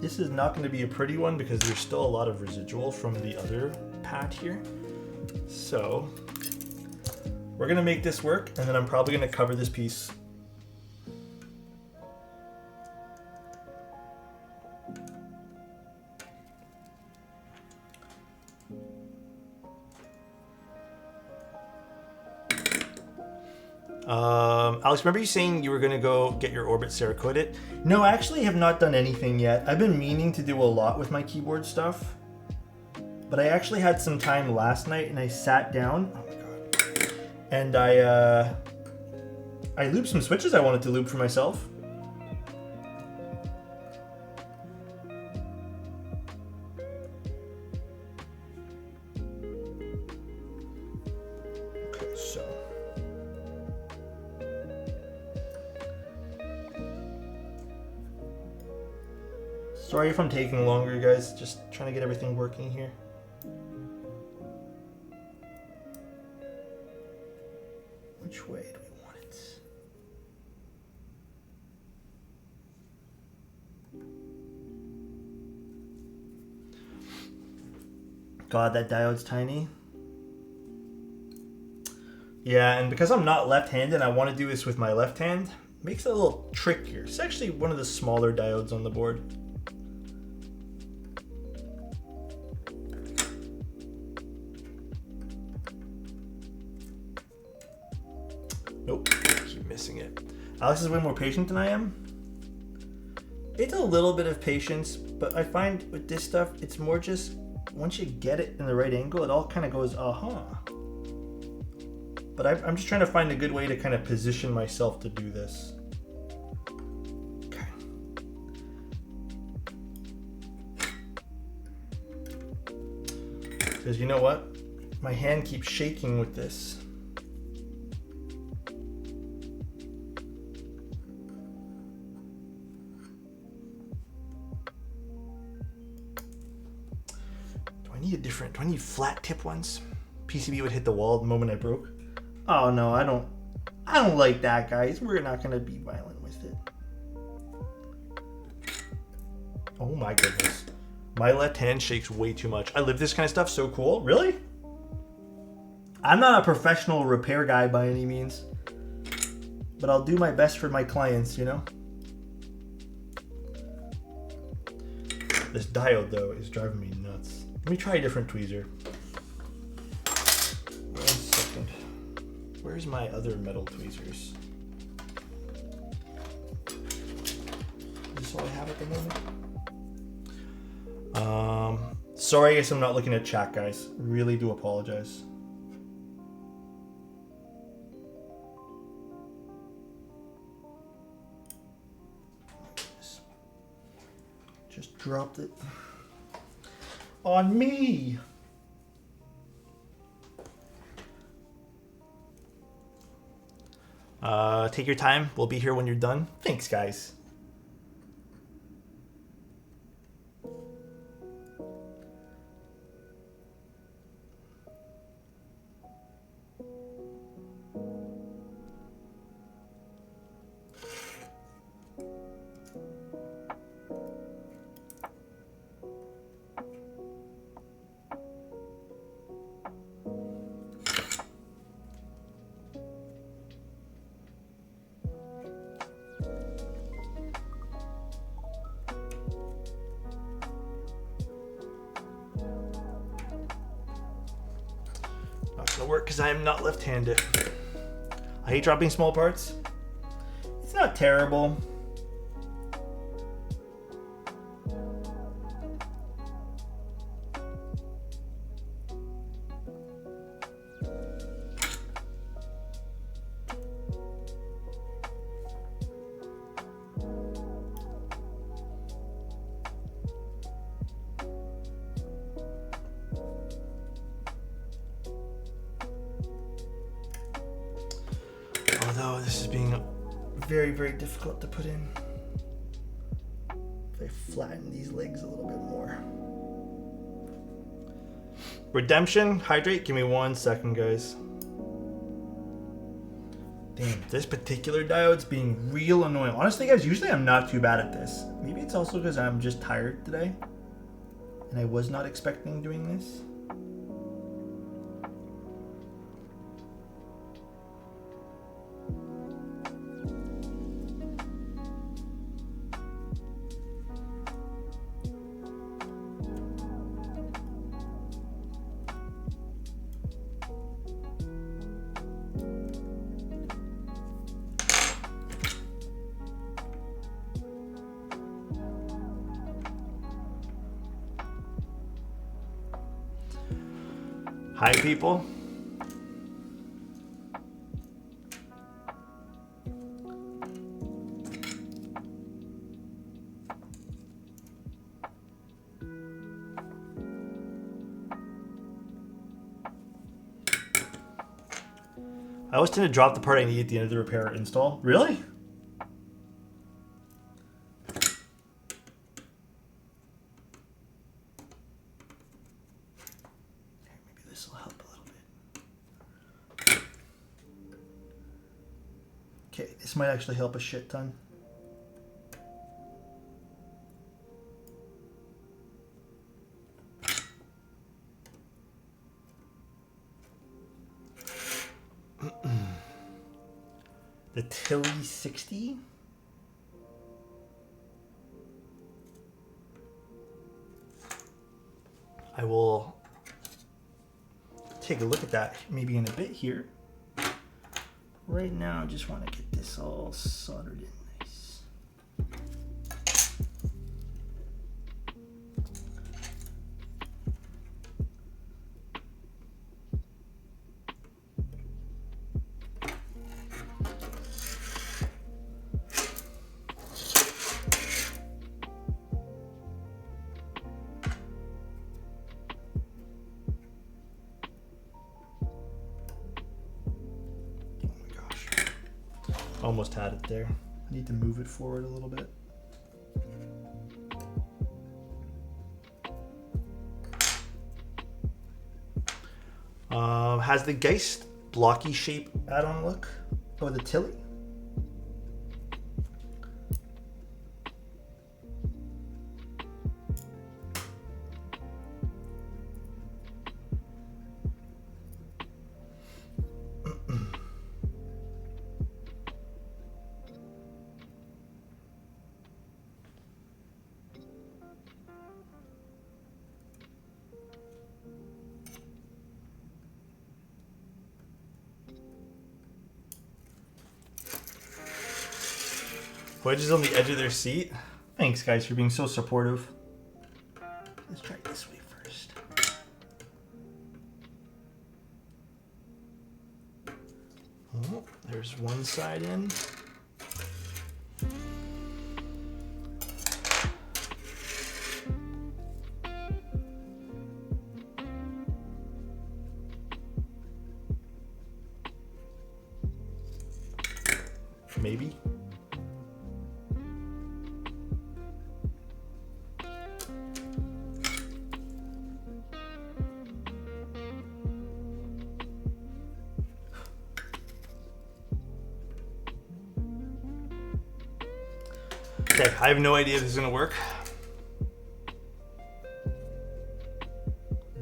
This is not going to be a pretty one because there's still a lot of residual from the other pad here. So we're going to make this work, and then I'm probably going to cover this piece. Alex, remember you saying you were going to go get your Orbit Cerakoted? No, I actually have not done anything yet. I've been meaning to do a lot with my keyboard stuff. But I actually had some time last night and I sat down. Oh my god. And I looped some switches I wanted to loop for myself. Okay, so. Sorry if I'm taking longer, guys. Just trying to get everything working here. Which way do we want it? God, that diode's tiny. Yeah, and because I'm not left-handed, I want to do this with my left hand. Makes it a little trickier. It's actually one of the smaller diodes on the board. Nope, keep missing it. Alex is way more patient than I am. It's a little bit of patience, but I find with this stuff, it's more just once you get it in the right angle, it all kind of goes, aha. But I'm just trying to find a good way to kind of position myself to do this. Okay. Because you know what? My hand keeps shaking with this. Do I need flat tip ones? PCB would hit the wall the moment I broke. Oh no, I don't like that, guys. We're not gonna be violent with it. Oh my goodness. My left hand shakes way too much. I live this kind of stuff, so cool. Really? I'm not a professional repair guy by any means. But I'll do my best for my clients, you know? This diode though is driving me nuts. Let me try a different tweezer. 1 second. Where's my other metal tweezers? Is this all I have at the moment? Sorry, I guess I'm not looking at chat, guys. Really do apologize. Just dropped it. On me. Take your time. We'll be here when you're done. Thanks, guys. Work because I am not left-handed. I hate dropping small parts. It's not terrible. Although this is being very, very difficult to put in. If I flatten these legs a little bit more. Redemption, hydrate, give me 1 second, guys. Damn, this particular diode's being real annoying. Honestly, guys, usually I'm not too bad at this. Maybe it's also because I'm just tired today. And I was not expecting doing this. Hi, people. I always tend to drop the part I need at the end of the repair or install. Really? Maybe this will help a little bit. Okay, this might actually help a shit ton. The Tilly 60. I will take a look at that maybe in a bit here. Right now, I just want to get this all soldered in nice. Almost had it there. I need to move it forward a little bit. Has the Geist blocky shape add-on look? Oh, the Tilly? Wedges on the edge of their seat. Thanks, guys, for being so supportive. Let's try it this way first. Oh, there's one side in. Maybe. Okay, I have no idea if this is gonna work,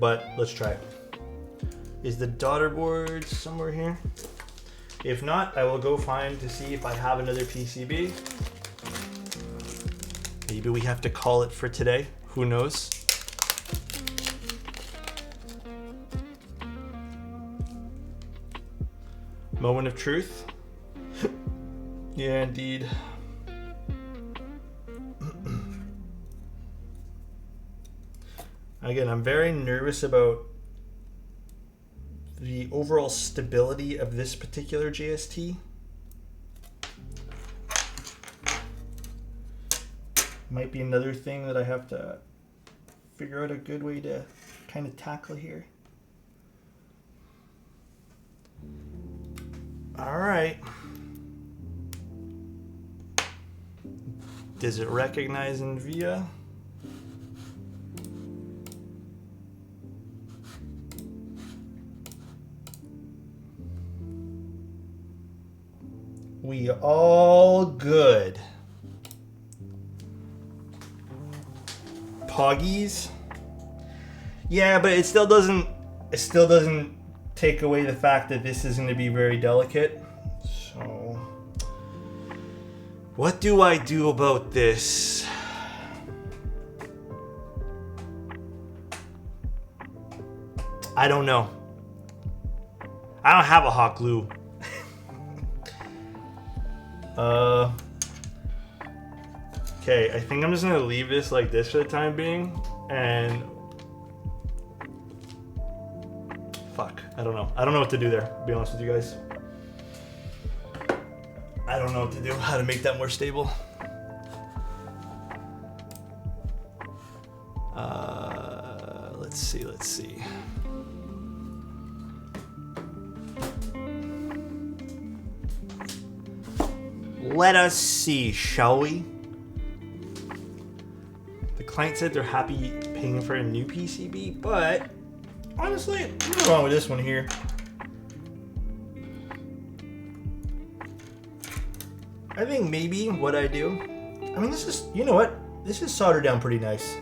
but let's try it. Is the daughter board somewhere here? If not, I will go find to see if I have another PCB. Maybe we have to call it for today. Who knows? Moment of truth. Yeah, indeed. Again, I'm very nervous about the overall stability of this particular JST. Might be another thing that I have to figure out a good way to kind of tackle here. All right. Does it recognize NVIDIA? We all good. Poggies? Yeah, but it still doesn't take away the fact that this is going to be very delicate. So what do I do about this? I don't know. I don't have a hot glue. Okay, I think I'm just gonna leave this like this for the time being, and Fuck. I don't know. I don't know what to do there, to be honest with you guys. I don't know what to do, how to make that more stable. Let's see. Let us see, shall we? The client said they're happy paying for a new PCB, but honestly, What's wrong with this one here? I think maybe what I do, I mean, this is, you know what? This is soldered down pretty nice.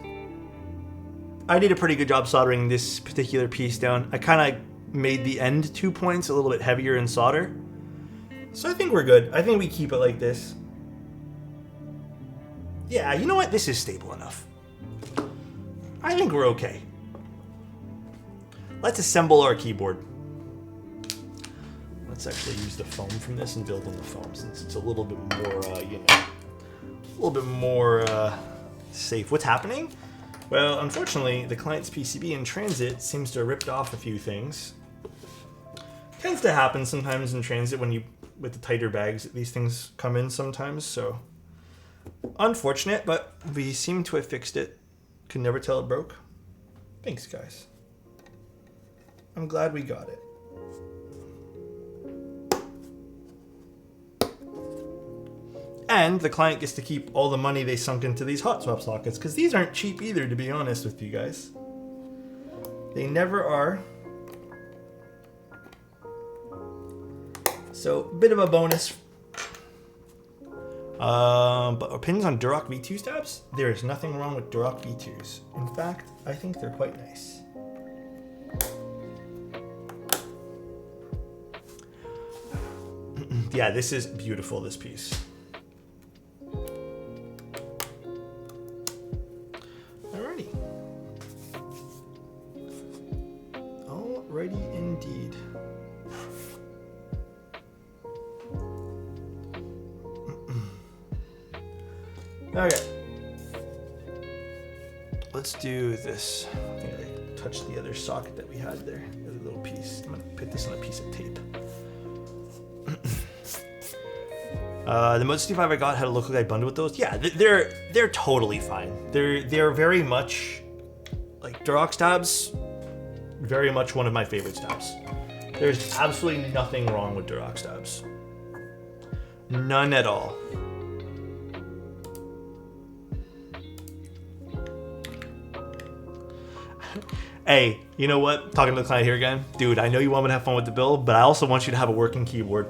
I did a pretty good job soldering this particular piece down. I kind of made the end 2 points a little bit heavier in solder. So I think we're good. I think we keep it like this. Yeah, you know what? This is stable enough. I think we're okay. Let's assemble our keyboard. Let's actually use the foam from this and build on the foam since it's a little bit more, a little bit more safe. What's happening? Well, unfortunately, the client's PCB in transit seems to have ripped off a few things. Tends to happen sometimes in transit when you, with the tighter bags, these things come in sometimes, so unfortunate, but we seem to have fixed it. Could never tell it broke. Thanks, guys. I'm glad we got it. And the client gets to keep all the money they sunk into these hot swap sockets, because these aren't cheap either, to be honest with you guys. They never are. So, bit of a bonus. But opinions on Duroc V2 stabs? There is nothing wrong with Duroc V2s. In fact, I think they're quite nice. Yeah, this is beautiful, this piece. Alrighty. Alrighty indeed. Okay. Let's do this. I think I touched the other socket that we had there. The other little piece. I'm gonna put this on a piece of tape. The Mode 65 I got had a local guide bundle with those. Yeah, they're totally fine. They're very much like Duroc stabs. Very much one of my favorite stabs. There's absolutely nothing wrong with Duroc stabs. None at all. Hey, you know what? Talking to the client here again. Dude, I know you want me to have fun with the build, but I also want you to have a working keyboard.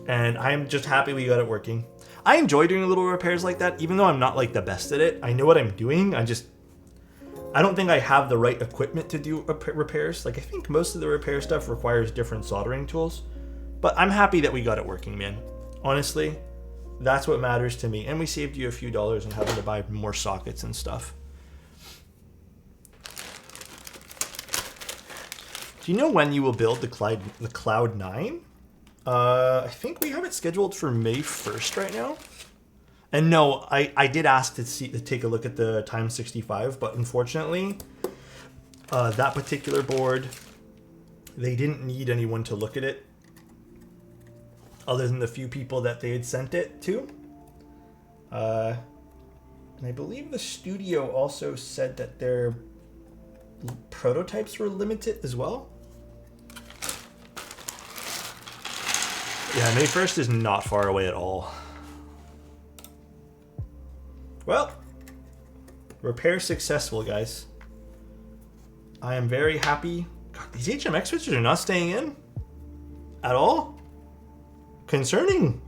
And I'm just happy we got it working. I enjoy doing little repairs like that, even though I'm not like the best at it. I know what I'm doing. I don't think I have the right equipment to do repairs. Like, I think most of the repair stuff requires different soldering tools. But I'm happy that we got it working, man. Honestly, that's what matters to me. And we saved you a few dollars on having to buy more sockets and stuff. Do you know when you will build the Cloud 9? I think we have it scheduled for May 1st right now. And no, I did ask to take a look at the Times 65, but unfortunately, that particular board, they didn't need anyone to look at it, other than the few people that they had sent it to. And I believe the studio also said that their prototypes were limited as well. Yeah, May 1st is not far away at all. Well, repair successful, guys. I am very happy. God, these HMX switches are not staying in at all. Concerning.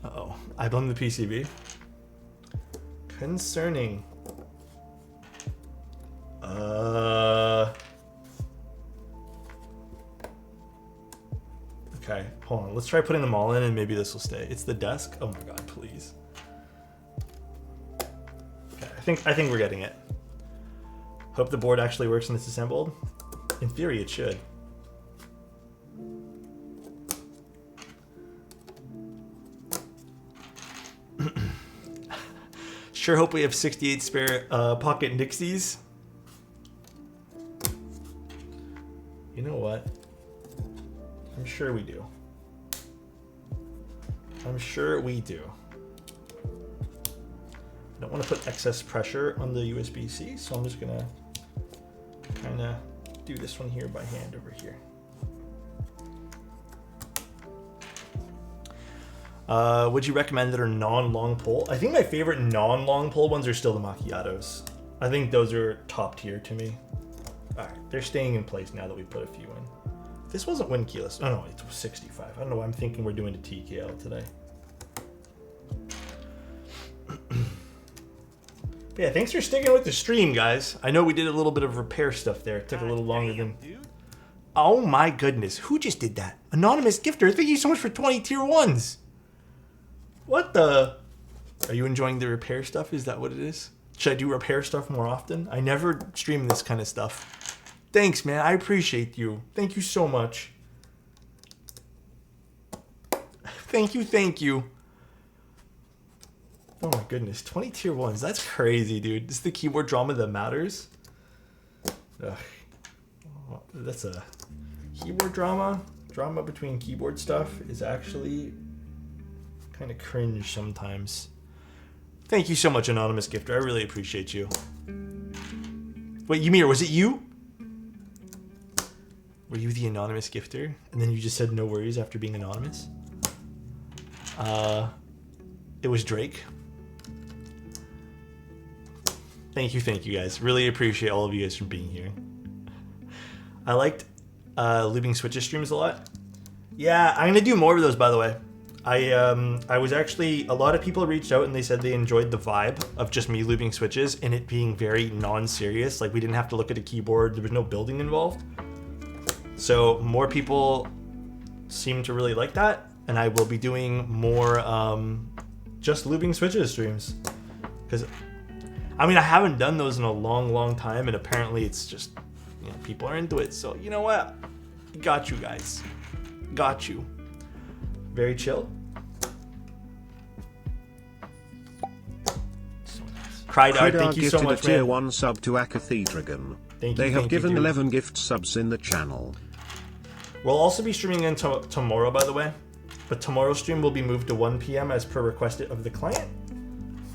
Uh-oh, I blame the PCB. Concerning. Okay, hold on. Let's try putting them all in and maybe this will stay. It's the desk. Oh my god, please. Okay, I think we're getting it. Hope the board actually works when it's assembled. In theory, it should. Sure hope we have 68 spare pocket Nixies. You know what? I'm sure we do. I'm sure we do. I don't want to put excess pressure on the USB-C, so I'm just gonna kind of do this one here by hand over here. Would you recommend that are non-long pull? I think my favorite non-long pull ones are still the macchiatos. I think those are top tier to me. All right, they're staying in place now that we put a few in. This wasn't win keyless. Oh no, it was 65. I don't know why I'm thinking we're doing a TKL today. But yeah, thanks for sticking with the stream, guys. I know we did a little bit of repair stuff there. It took a little longer than... Oh my goodness, who just did that? Anonymous gifter, thank you so much for 20 tier 1s. What the? Are you enjoying the repair stuff? Is that what it is? Should I do repair stuff more often? I never stream this kind of stuff. Thanks, man. I appreciate you. Thank you so much. Thank you, thank you. Oh my goodness, 20 tier 1s. That's crazy, dude. This is the keyboard drama that matters. Ugh. Oh, that's a keyboard drama. Drama between keyboard stuff is actually kind of cringe sometimes. Thank you so much, Anonymous Gifter. I really appreciate you. Wait, Ymir, was it you? Were you the Anonymous Gifter? And then you just said no worries after being anonymous? It was Drake. Thank you guys. Really appreciate all of you guys for being here. I liked Lubing Switches streams a lot. Yeah, I'm gonna do more of those, by the way. I was actually, a lot of people reached out and they said they enjoyed the vibe of just me lubing switches and it being very non-serious. Like we didn't have to look at a keyboard. There was no building involved. So more people seem to really like that. And I will be doing more just lubing switches streams. Because, I mean, I haven't done those in a long time. And apparently it's just, you know, people are into it. So, you know what? Got you guys. Got you. Very chill. So nice. Krydar, thank you so much, a tier 1 sub to Akathedragon. Thank you. They have given 11 gift subs in the channel. We'll also be streaming in tomorrow, by the way. But tomorrow's stream will be moved to 1 p.m. as per request of the client.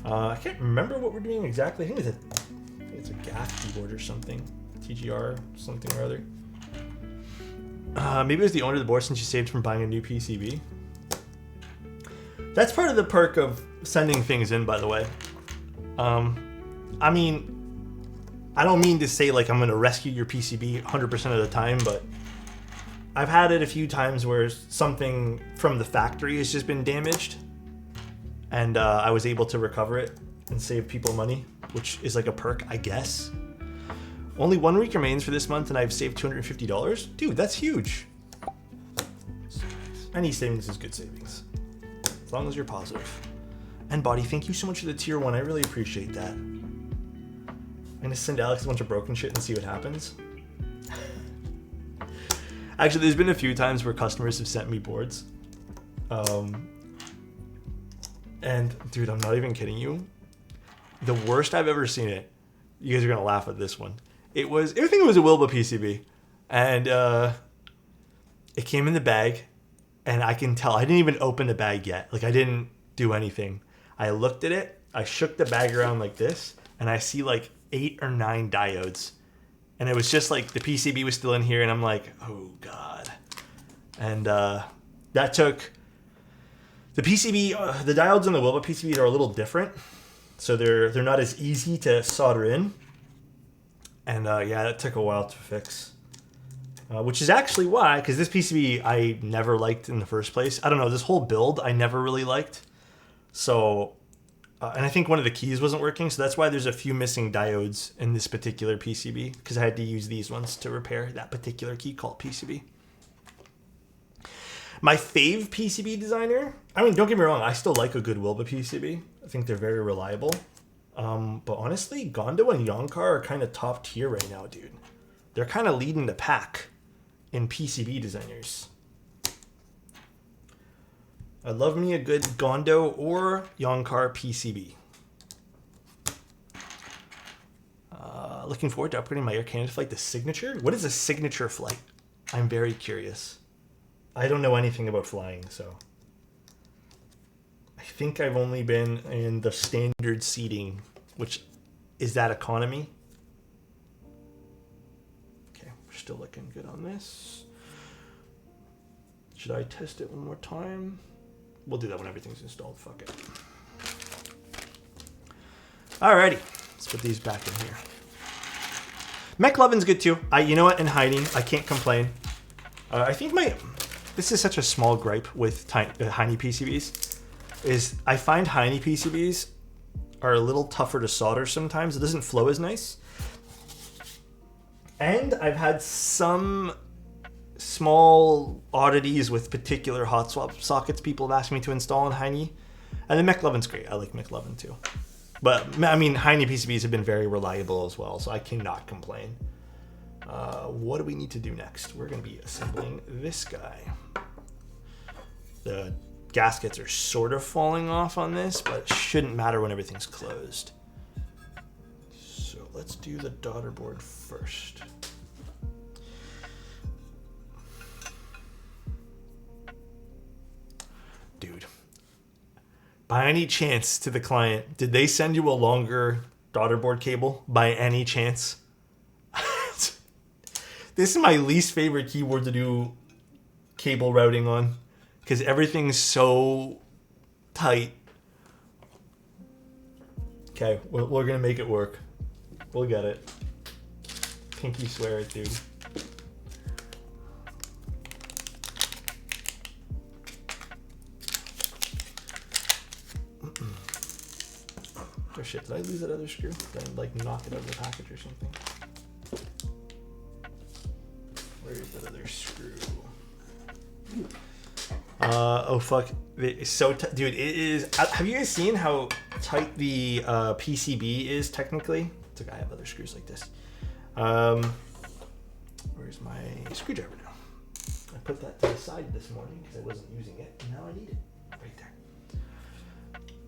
I can't remember what we're doing exactly. I think it's a GAF keyboard or something. TGR something or other. Maybe it was the owner of the board since you saved from buying a new PCB. That's part of the perk of sending things in, by the way. I mean, I don't mean to say like I'm going to rescue your PCB 100% of the time, but I've had it a few times where something from the factory has just been damaged. And I was able to recover it and save people money, which is like a perk, I guess. Only 1 week remains for this month and I've saved $250. Dude, that's huge. Any savings is good savings. As long as you're positive. And Body, thank you so much for the tier 1. I really appreciate that. I'm gonna send Alex a bunch of broken shit and see what happens. Actually, there's been a few times where customers have sent me boards. And dude, I'm not even kidding you. The worst I've ever seen it, you guys are gonna laugh at this one. I think it was a Wilba PCB. And it came in the bag. And I can tell, I didn't even open the bag yet. Like I didn't do anything. I looked at it, I shook the bag around like this, and I see like 8 or 9 diodes. And it was just like the PCB was still in here and I'm like, oh God. And that took, the PCB, the diodes on the Wilba PCB are a little different. So they're not as easy to solder in. And yeah, that took a while to fix. Which is actually why, because this PCB I never liked in the first place. I don't know, this whole build I never really liked. So, and I think one of the keys wasn't working, so that's why there's a few missing diodes in this particular PCB, because I had to use these ones to repair that particular Keycult PCB. My fave PCB designer, I mean, don't get me wrong, I still like a good Wilba PCB. I think they're very reliable. But honestly, Gondo and Yonkar are kind of top tier right now, dude. They're kind of leading the pack in PCB designers. I love me a good Gondo or Yonkar PCB. Looking forward to upgrading my Air Canada flight to Signature. What is a Signature flight? I'm very curious. I don't know anything about flying, so... I think I've only been in the standard seating, which is that economy. Okay, we're still looking good on this. Should I test it one more time? We'll do that when everything's installed. Fuck it. Alrighty, let's put these back in here. McLovin's good too. You know what? And Heine, I can't complain. I think this is such a small gripe with Heine PCBs. Is I find Heine PCBs are a little tougher to solder sometimes. It doesn't flow as nice. And I've had some small oddities with particular hot swap sockets people have asked me to install in Heine. And the McLovin's great. I like McLovin too. But, I mean, Heine PCBs have been very reliable as well, so I cannot complain. What do we need to do next? We're going to be assembling this guy. The gaskets are sort of falling off on this, but it shouldn't matter when everything's closed. So let's do the daughter board first. Dude, by any chance to the client, did they send you a longer daughter board cable by any chance? This is my least favorite keyboard to do cable routing on because everything's so tight. Okay, we're going to make it work. We'll get it. Pinky swear it, dude. Oh shit, did I lose that other screw? Did I like knock it out of the package or something? Where's that other screw? Oh fuck. It's so dude, it is. Have you guys seen how tight the PCB is technically? It's like I have other screws like this. Where's my screwdriver now? I put that to the side this morning because I wasn't using it. And now I need it. Right there.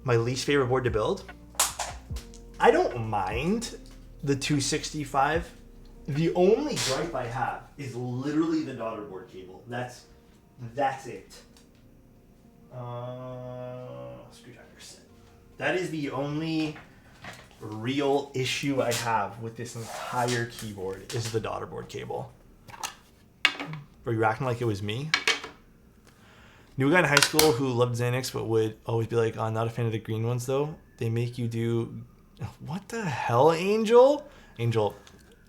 My least favorite board to build. I don't mind the 265. The only gripe I have is literally the daughter board cable. That's it. Screwdriver set. That is the only real issue I have with this entire keyboard is the daughter board cable. Were you acting like it was me? Knew a guy in high school who loved Xanax but would always be like, oh, not a fan of the green ones though. They make you do... What the hell, Angel? Angel,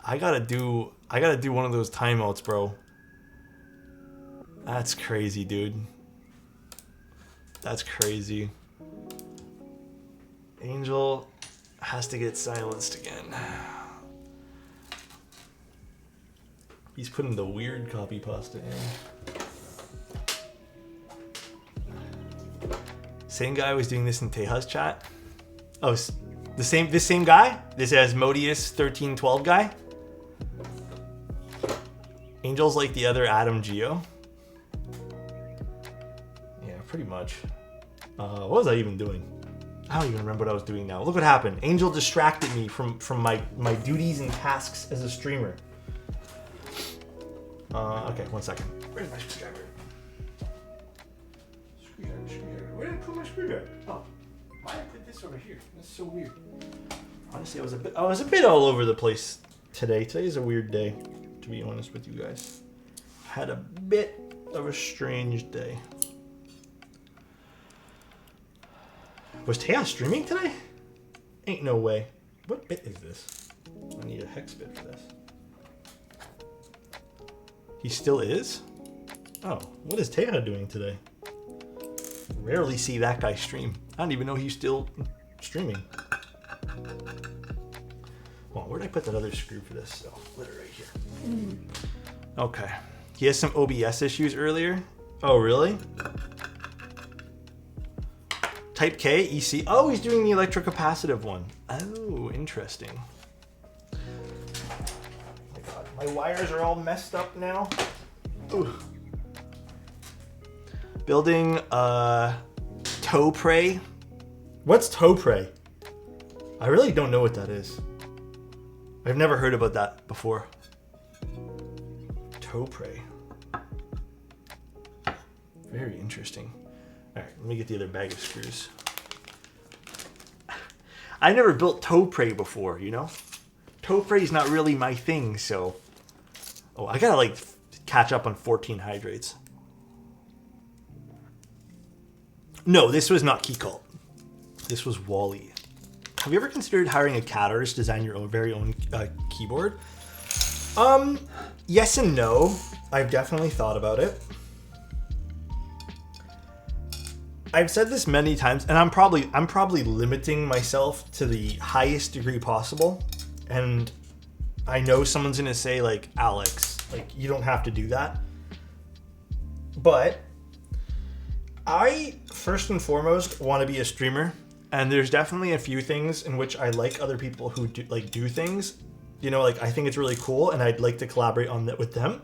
I gotta do one of those timeouts, bro. That's crazy, dude. That's crazy. Angel has to get silenced again. He's putting the weird copy pasta in. Same guy was doing this in Teja's chat. Oh, this same guy? This Asmodeus 1312 guy? Angel's like the other Adam Geo. Yeah, pretty much. What was I even doing? I don't even remember what I was doing now. Look what happened. Angel distracted me from my duties and tasks as a streamer. Okay, 1 second. Where's my screwdriver? Screwdriver. Where did I put my screwdriver? Oh, why did I put this over here? That's so weird. Honestly, I was a bit all over the place today. Today's a weird day, to be honest with you guys. I had a bit of a strange day. Was Taya streaming today? Ain't no way. What bit is this? I need a hex bit for this. He still is? Oh, what is Taya doing today? Rarely see that guy stream. I don't even know he's still streaming. Well, where did I put that other screw for this? Oh, literally right here. Okay. He has some OBS issues earlier. Oh, really? Type K, EC. Oh, he's doing the electrocapacitive one. Oh, interesting. Oh my God, my wires are all messed up now. Ooh. Building toe pray. What's toe pray? I really don't know what that is. I've never heard about that before. Toe prey. Very interesting. All right, let me get the other bag of screws. I never built toe prey before, you know? Toe prey is not really my thing, so... Oh, I gotta, like, catch up on 14 hydrates. No, this was not Keycult. This was Wally. Have you ever considered hiring a cat artist to design your own very own keyboard? Yes and no. I've definitely thought about it. I've said this many times, and I'm probably limiting myself to the highest degree possible. And I know someone's gonna say, like, Alex, like, you don't have to do that. But I first and foremost want to be a streamer, and there's definitely a few things in which I like other people who do things. You know, like, I think it's really cool, and I'd like to collaborate on that with them.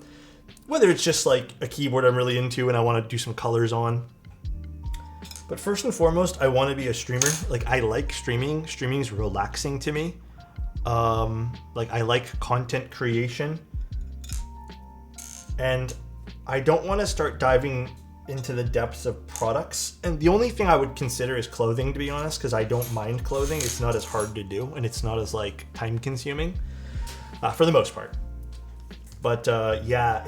Whether it's just like a keyboard I'm really into and I want to do some colors on. But first and foremost, I want to be a streamer. Like, I like streaming. Streaming's relaxing to me. Like, I like content creation. And I don't want to start diving into the depths of products. And the only thing I would consider is clothing, to be honest, because I don't mind clothing. It's not as hard to do, and it's not as, like, time consuming for the most part. But yeah,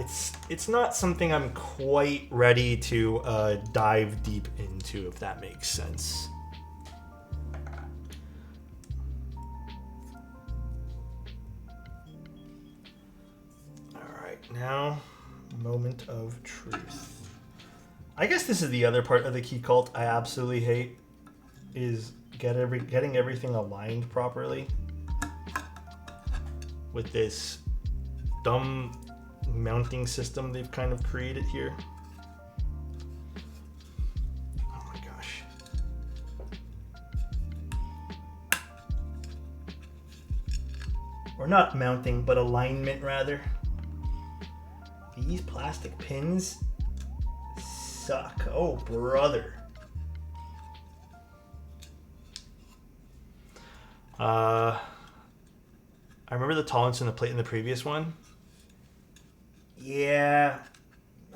it's not something I'm quite ready to dive deep into, if that makes sense. All right, now, moment of truth. I guess this is the other part of the Keycult I absolutely hate, is getting everything aligned properly with this dumb mounting system they've kind of created here. Oh my gosh. Or not mounting, but alignment rather. These plastic pins suck. Oh, brother. I remember the tolerance in the plate in the previous one. Yeah,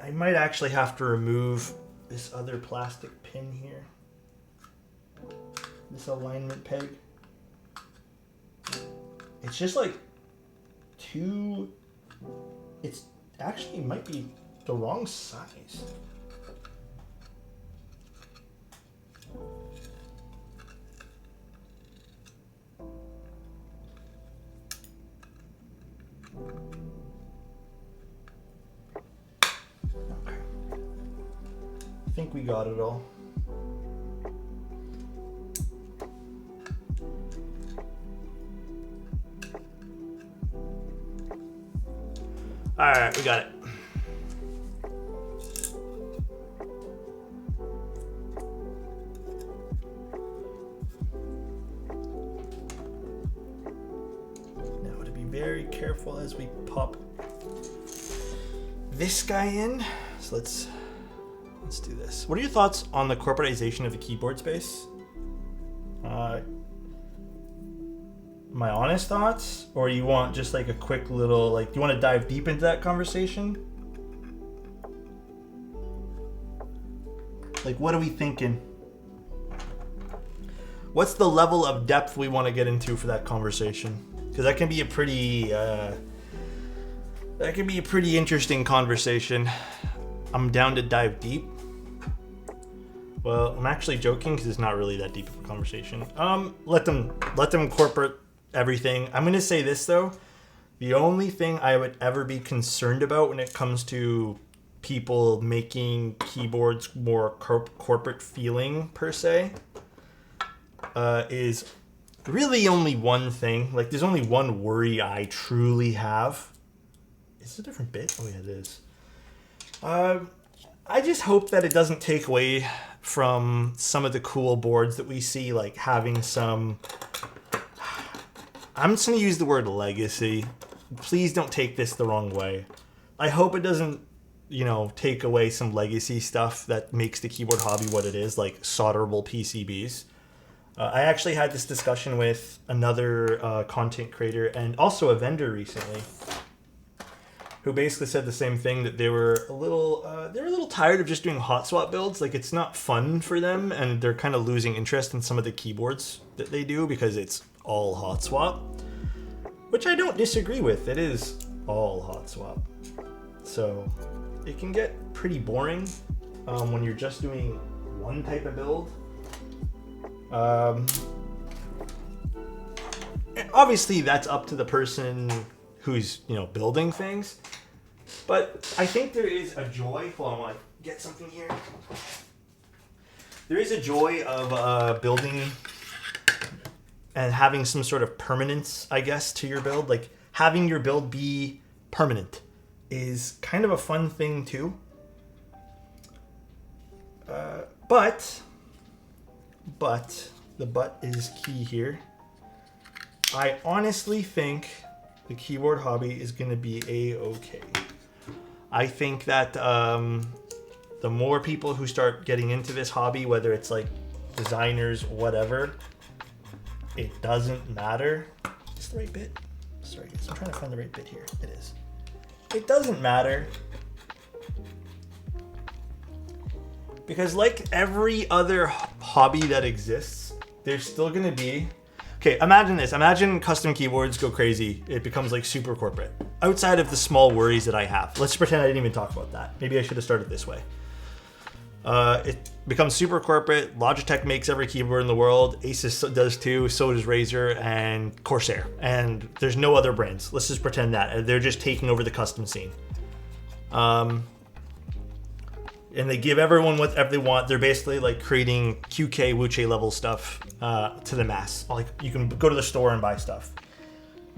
I might actually have to remove this other plastic pin here. This alignment peg. It's just like too... It's actually might be the wrong size. Okay. I think we got it all. All right, we got it. Now to be very careful as we pop this guy in. So let's do this. What are your thoughts on the corporatization of the keyboard space? My honest thoughts, or you want just like a quick little, like, do you want to dive deep into that conversation? Like, what are we thinking? What's the level of depth we want to get into for that conversation? Because that can be a pretty interesting conversation. I'm down to dive deep. Well, I'm actually joking because it's not really that deep of a conversation. Let them corporate everything. I'm going to say this though. The only thing I would ever be concerned about when it comes to people making keyboards more corporate feeling per se is really only one thing. Like, there's only one worry I truly have. Is it a different bit? Oh yeah, it is. I just hope that it doesn't take away from some of the cool boards that we see, like having some... I'm just going to use the word legacy. Please don't take this the wrong way. I hope it doesn't, take away some legacy stuff that makes the keyboard hobby what it is, like solderable PCBs. I actually had this discussion with another content creator and also a vendor recently, who basically said the same thing, that they were a little tired of just doing hot swap builds. Like, it's not fun for them, and they're kind of losing interest in some of the keyboards that they do because it's all hot swap, which I don't disagree with. It is all hot swap, so it can get pretty boring when you're just doing one type of build. Obviously, that's up to the person who's building things. But I think there is a joy. Hold on, I want to get something here. There is a joy of building and having some sort of permanence, I guess, to your build. Like, having your build be permanent is kind of a fun thing too. But the but is key here. I honestly think the keyboard hobby is going to be a-okay. I think that the more people who start getting into this hobby, whether it's like designers, whatever, it doesn't matter. Is the right bit? Sorry, guys, I'm trying to find the right bit here. It is. It doesn't matter. Because like every other hobby that exists, there's still going to be... Okay, imagine this. Imagine custom keyboards go crazy. It becomes like super corporate. Outside of the small worries that I have. Let's pretend I didn't even talk about that. Maybe I should have started this way. It becomes super corporate. Logitech makes every keyboard in the world. Asus does too. So does Razer and Corsair. And there's no other brands. Let's just pretend that. They're just taking over the custom scene. And they give everyone whatever they want. They're basically like creating QK, Wuche level stuff to the mass. Like, you can go to the store and buy stuff.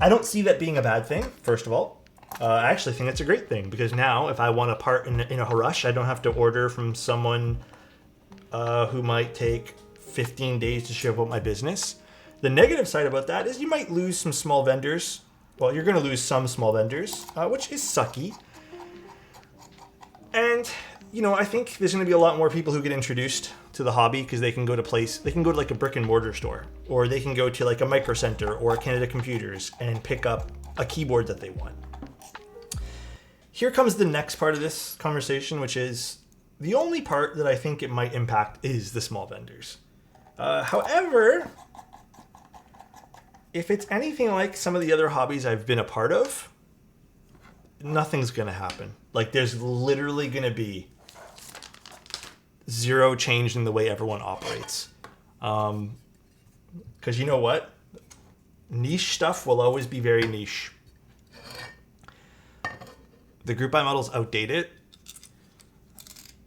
I don't see that being a bad thing, first of all. I actually think it's a great thing, because now if I want a part in a rush, I don't have to order from someone who might take 15 days to ship out my business. The negative side about that is you might lose some small vendors. Well, you're going to lose some small vendors, which is sucky. And... I think there's going to be a lot more people who get introduced to the hobby because they can go to like a brick and mortar store, or they can go to like a Micro Center or a Canada Computers and pick up a keyboard that they want. Here comes the next part of this conversation, which is the only part that I think it might impact is the small vendors. However, if it's anything like some of the other hobbies I've been a part of, nothing's going to happen. Like, there's literally going to be zero change in the way everyone operates. Because you know what? Niche stuff will always be very niche. The group buy model's outdated.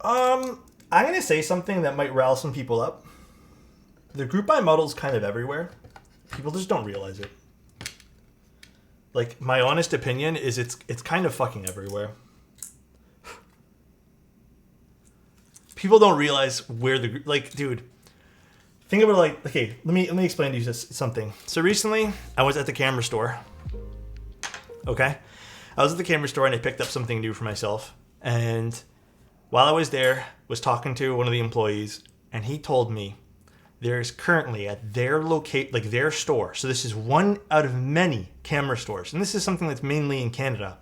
I'm going to say something that might rile some people up. The group buy model's kind of everywhere. People just don't realize it. Like, my honest opinion is it's kind of fucking everywhere. People don't realize where the... Like, dude, think about it like... Okay, let me explain to you something. So recently, I was at the camera store. Okay? I was at the camera store and I picked up something new for myself. And while I was there, was talking to one of the employees, and he told me there's currently at their their store. So this is one out of many camera stores. And this is something that's mainly in Canada.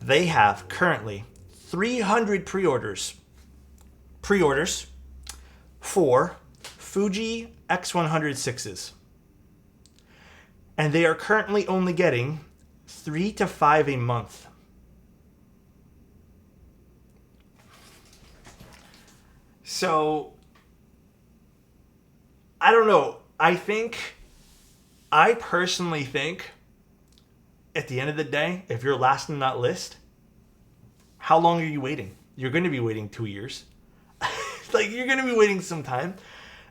They have currently 300 pre-orders for Fuji X106s. And they are currently only getting 3 to 5 a month. So, I don't know. I personally think, at the end of the day, if you're last in that list, how long are you waiting? You're going to be waiting 2 years. Like, you're going to be waiting some time.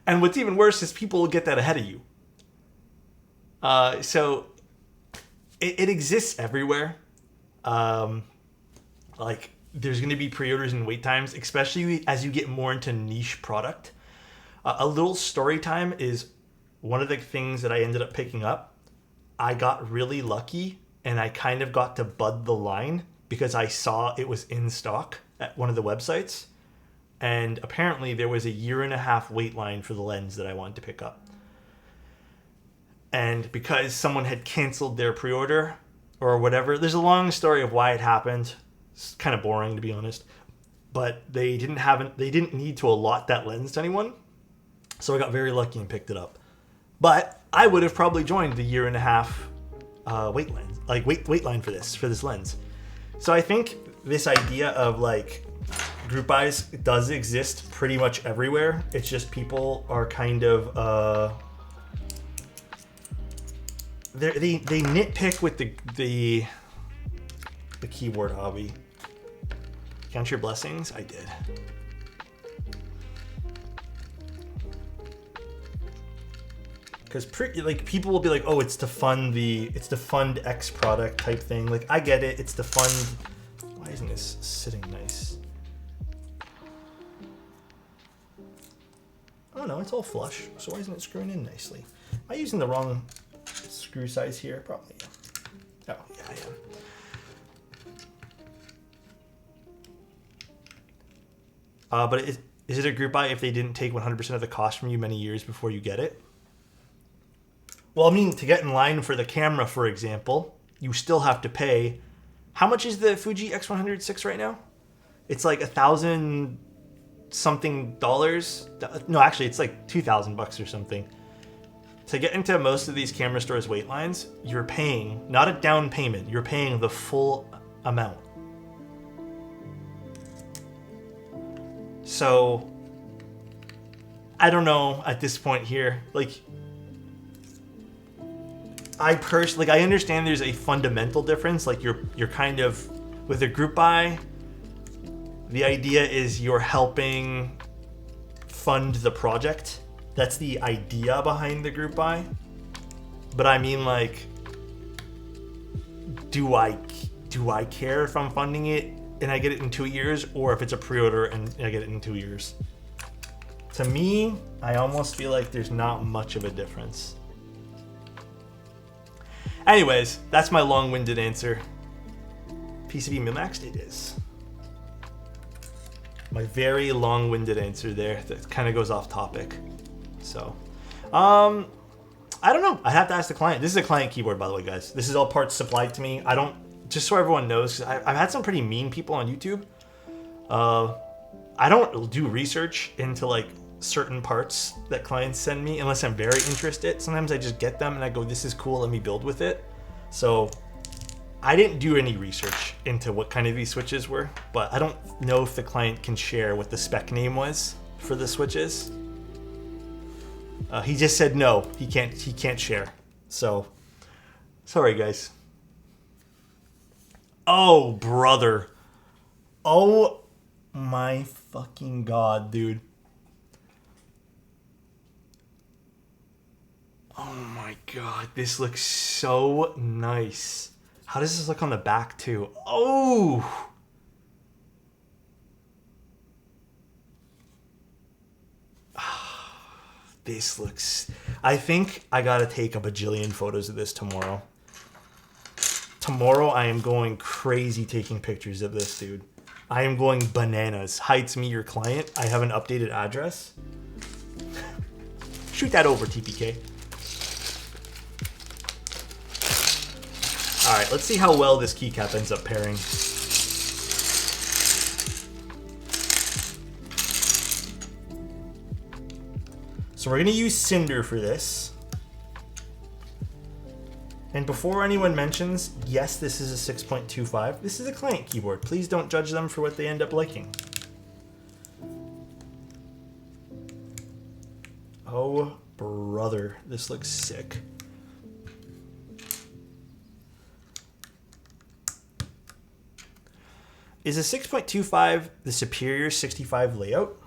And what's even worse is people will get that ahead of you. So, it exists everywhere. Like, there's going to be pre-orders and wait times, especially as you get more into niche product. A little story time is one of the things that I ended up picking up. I got really lucky, and I kind of got to bud the line because I saw it was in stock at one of the websites. and apparently there was a 1.5 year wait line for the lens that I wanted to pick up. And because someone had canceled their pre-order or whatever, there's a long story of why it happened. It's kind of boring, to be honest. But they didn't need to allot that lens to anyone. So I got very lucky and picked it up. But I would have probably joined the 1.5 year wait line for this lens. So I think this idea of like group buys does exist pretty much everywhere. It's just people are kind of they nitpick with the keyboard hobby. Count your blessings? I did. Because people will be like, oh, it's to fund X product type thing. Like, I get it. It's to fund. Why isn't this sitting nice? Oh no, it's all flush. So why isn't it screwing in nicely? Am I using the wrong screw size here? Probably. Oh yeah, I am. But is it a group buy if they didn't take 100% of the cost from you many years before you get it? Well, I mean, to get in line for the camera, for example, you still have to pay. How much is the Fuji X100 right now? It's like $1,000 something dollars. No, actually, it's like $2,000 or something. To get into most of these camera stores' wait lines, you're paying not a down payment. You're paying the full amount. So, I don't know at this point here. Like, I understand there's a fundamental difference. Like, you're kind of, with a group buy, the idea is you're helping fund the project. That's the idea behind the group buy. But I mean, like, do I care if I'm funding it and I get it in 2 years, or if it's a pre-order and I get it in 2 years? To me, I almost feel like there's not much of a difference. Anyways, that's my long-winded answer. PCB min-maxed? It is. My very long-winded answer there that kind of goes off topic. So, I don't know. I have to ask the client. This is a client keyboard, by the way, guys. This is all parts supplied to me. Just so everyone knows, because I've had some pretty mean people on YouTube. I don't do research into like certain parts that clients send me unless I'm very interested. Sometimes I just get them and I go, this is cool, let me build with it. So I didn't do any research into what kind of these switches were, but I don't know if the client can share what the spec name was for the switches. He just said no, he can't share. So sorry, guys. Oh, brother. Oh my fucking god, dude. Oh my god, this looks so nice. How does this look on the back too? Oh! This looks... I think I gotta take a bajillion photos of this tomorrow. Tomorrow I am going crazy taking pictures of this, dude. I am going bananas. Hi, it's me, your client. I have an updated address. Shoot that over, TPK. All right, let's see how well this keycap ends up pairing. So we're gonna use Cinder for this. And before anyone mentions, yes, this is a 6.25. This is a client keyboard. Please don't judge them for what they end up liking. Oh, brother, this looks sick. Is a 6.25 the superior 65 layout?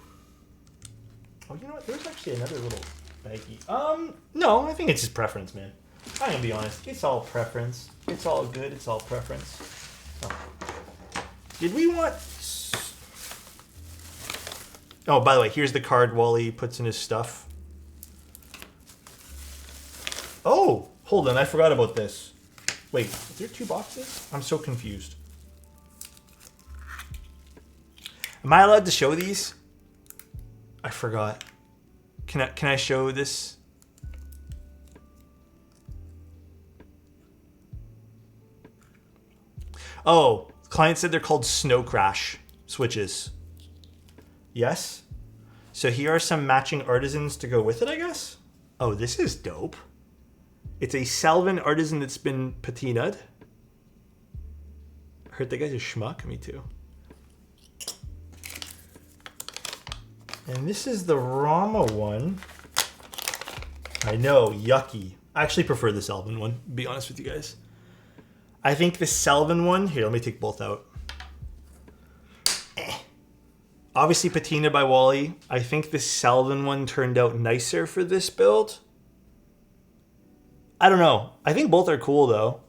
Oh, you know what? There's actually another little baggie. No, I think it's just preference, man. I'm gonna be honest. It's all preference. It's all good. It's all preference. Oh. Did we want... Oh, by the way, here's the card Wally puts in his stuff. Oh, hold on. I forgot about this. Wait, is there 2 boxes? I'm so confused. Am I allowed to show these? I forgot. Can I show this? Oh, client said they're called Snow Crash switches. Yes. So here are some matching artisans to go with it, I guess. Oh, this is dope. It's a Salvin artisan that's been patinaed. I heard that guy's a schmuck. Me too. And this is the Rama one. I know, yucky. I actually prefer the Salvin one, to be honest with you guys. I think the Salvin one... Here, let me take both out. Obviously patinaed by Wally. I think the Salvin one turned out nicer for this build. I don't know. I think both are cool, though.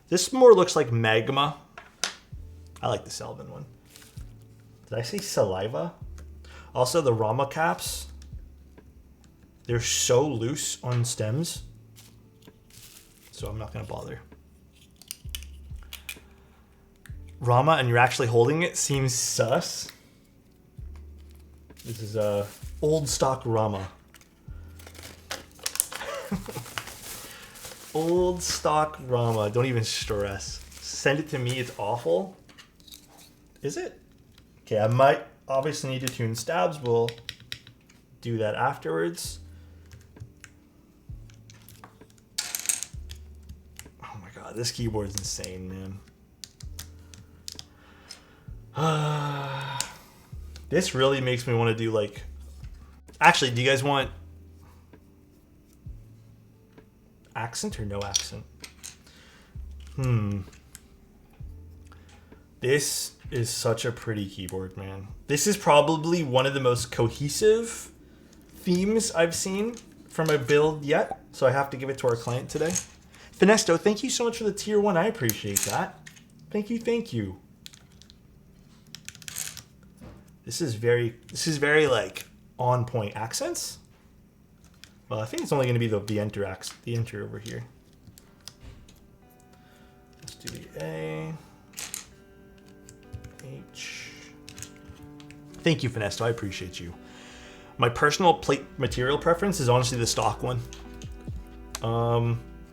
This more looks like Magma. I like the Salvin one. Did I say Saliva? Also, the Rama caps. They're so loose on stems. So I'm not going to bother. Rama, and you're actually holding it, seems sus. This is a old stock Rama. Old stock Rama. Don't even stress. Send it to me. It's awful. Is it? Okay, I might obviously need to tune stabs. We'll do that afterwards. Oh my god, this keyboard's insane, man. This really makes me want to do like... Actually, do you guys want accent or no accent? This is such a pretty keyboard, man. This is probably one of the most cohesive themes I've seen from a build yet, so I have to give it to our client today. Finesto, thank you so much for the tier 1. I appreciate that. Thank you, thank you. This is very like on point accents. Well, I think it's only going to be the enter over here. Let's do the A, H. Thank you, Finesto. I appreciate you. My personal plate material preference is honestly the stock one.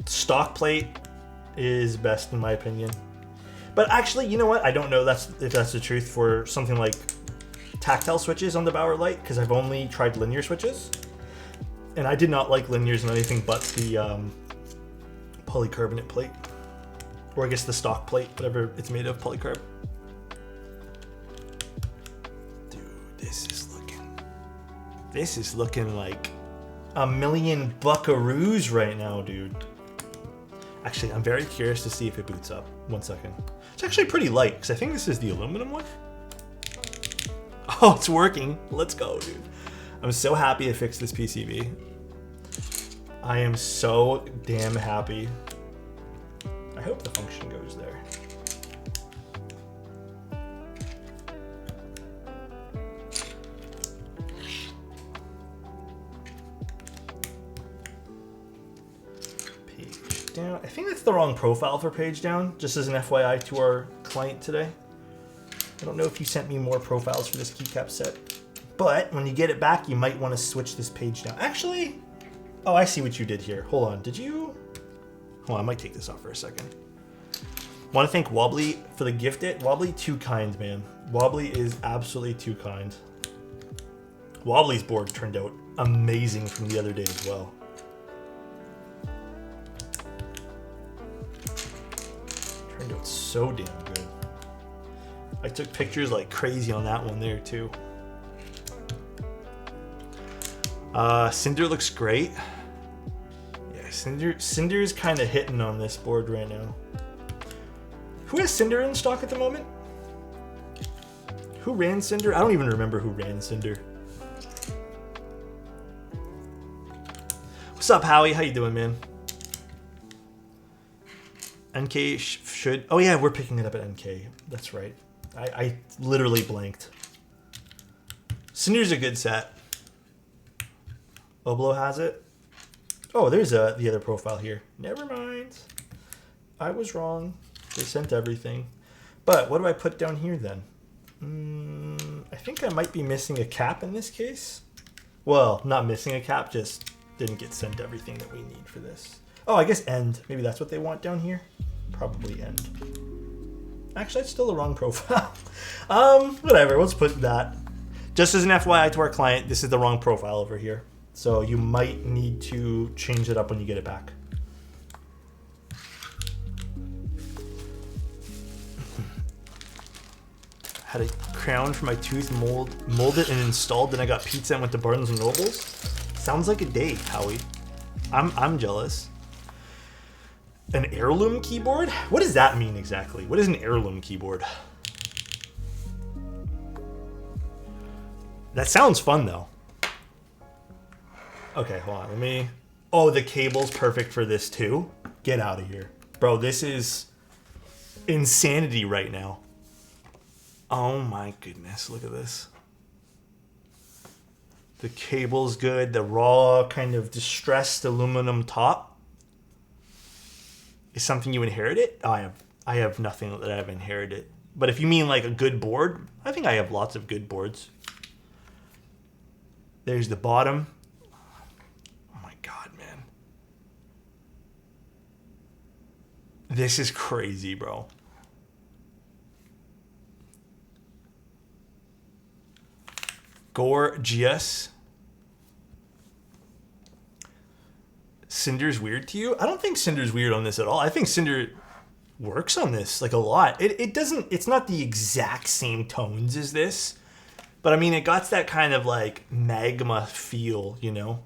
Stock plate is best in my opinion. But actually, you know what? I don't know if that's the truth for something like tactile switches on the Bauer Light, because I've only tried linear switches. And I did not like linears on anything but the polycarbonate plate. Or I guess the stock plate, whatever it's made of, polycarb. Dude, this is looking like a million buckaroos right now, dude. Actually, I'm very curious to see if it boots up. 1 second. It's actually pretty light, because I think this is the aluminum one. Oh, it's working. Let's go, dude. I'm so happy I fixed this PCB. I am so damn happy. I hope the function goes there. Page down. I think that's the wrong profile for page down, just as an FYI to our client today. I don't know if you sent me more profiles for this keycap set, but when you get it back, you might want to switch this page down. Actually, oh, I see what you did here. Hold on, did you? Hold on, I might take this off for a second. Want to thank Wobbly for the gift it. Wobbly, too kind, man. Wobbly is absolutely too kind. Wobbly's board turned out amazing from the other day as well. Turned out so damn good. I took pictures like crazy on that one there too. Cinder looks great. Yeah, Cinder's kind of hitting on this board right now. Who has Cinder in stock at the moment? Who ran Cinder? I don't even remember who ran Cinder. What's up, Howie? How you doing, man? NK should... Oh yeah, we're picking it up at NK. That's right. I literally blanked. Cinder's a good set. Oblo has it. Oh, there's the other profile here. Never mind. I was wrong. They sent everything. But what do I put down here then? I think I might be missing a cap in this case. Well, not missing a cap, just didn't get sent everything that we need for this. Oh, I guess end. Maybe that's what they want down here. Probably end. Actually, that's still the wrong profile. Whatever, let's put that. Just as an FYI to our client, this is the wrong profile over here. So you might need to change it up when you get it back. Had a crown for my tooth molded and installed, then I got pizza and went to Barnes & Nobles. Sounds like a day, Howie. I'm jealous. An heirloom keyboard? What does that mean exactly? What is an heirloom keyboard? That sounds fun though. Okay, hold on, let me... Oh, the cable's perfect for this too? Get out of here. Bro, this is insanity right now. Oh my goodness, look at this. The cable's good, the raw kind of distressed aluminum top. Is something you inherited? Oh, I have nothing that I've inherited. But if you mean like a good board, I think I have lots of good boards. There's the bottom. Oh my God, man. This is crazy, bro. Gorgeous. Cinder's weird to you? I don't think Cinder's weird on this at all. I think Cinder works on this like a lot. It's not the exact same tones as this, but I mean, it got that kind of like magma feel, you know?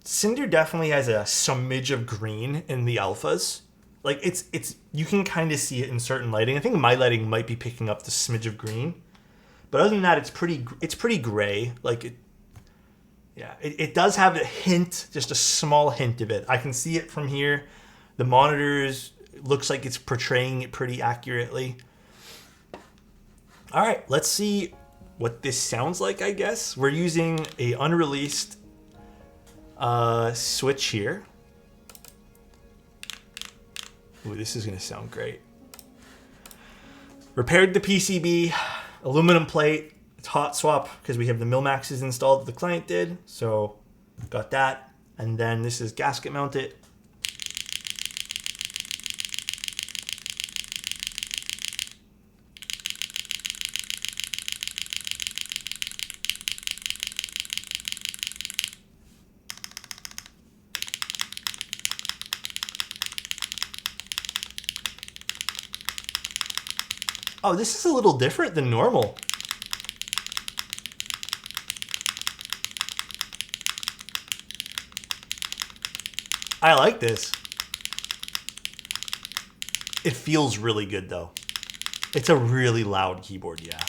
Cinder definitely has a smidge of green in the alphas. Like it's you can kind of see it in certain lighting. I think my lighting might be picking up the smidge of green. But other than that, it's pretty gray. Like it does have a hint, just a small hint of it. I can see it from here. The monitors looks like it's portraying it pretty accurately. All right, let's see what this sounds like, I guess. We're using a unreleased switch here. Ooh, this is gonna sound great. Repaired the PCB. Aluminum plate, it's hot swap because we have the Milmaxes installed that the client did. So got that. And then this is gasket mounted. Oh, this is a little different than normal. I like this. It feels really good though. It's a really loud keyboard, yeah.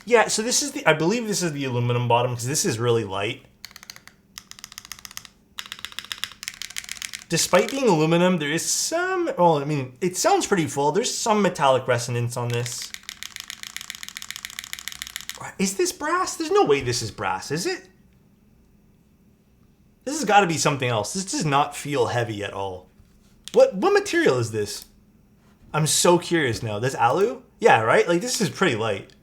Yeah, so this is I believe this is the aluminum bottom because this is really light. Despite being aluminum, there is some, well, I mean, it sounds pretty full. There's some metallic resonance on this. Is this brass? There's no way this is brass, is it? This has got to be something else. This does not feel heavy at all. What material is this? I'm so curious now. This alu? Yeah, right? Like, this is pretty light.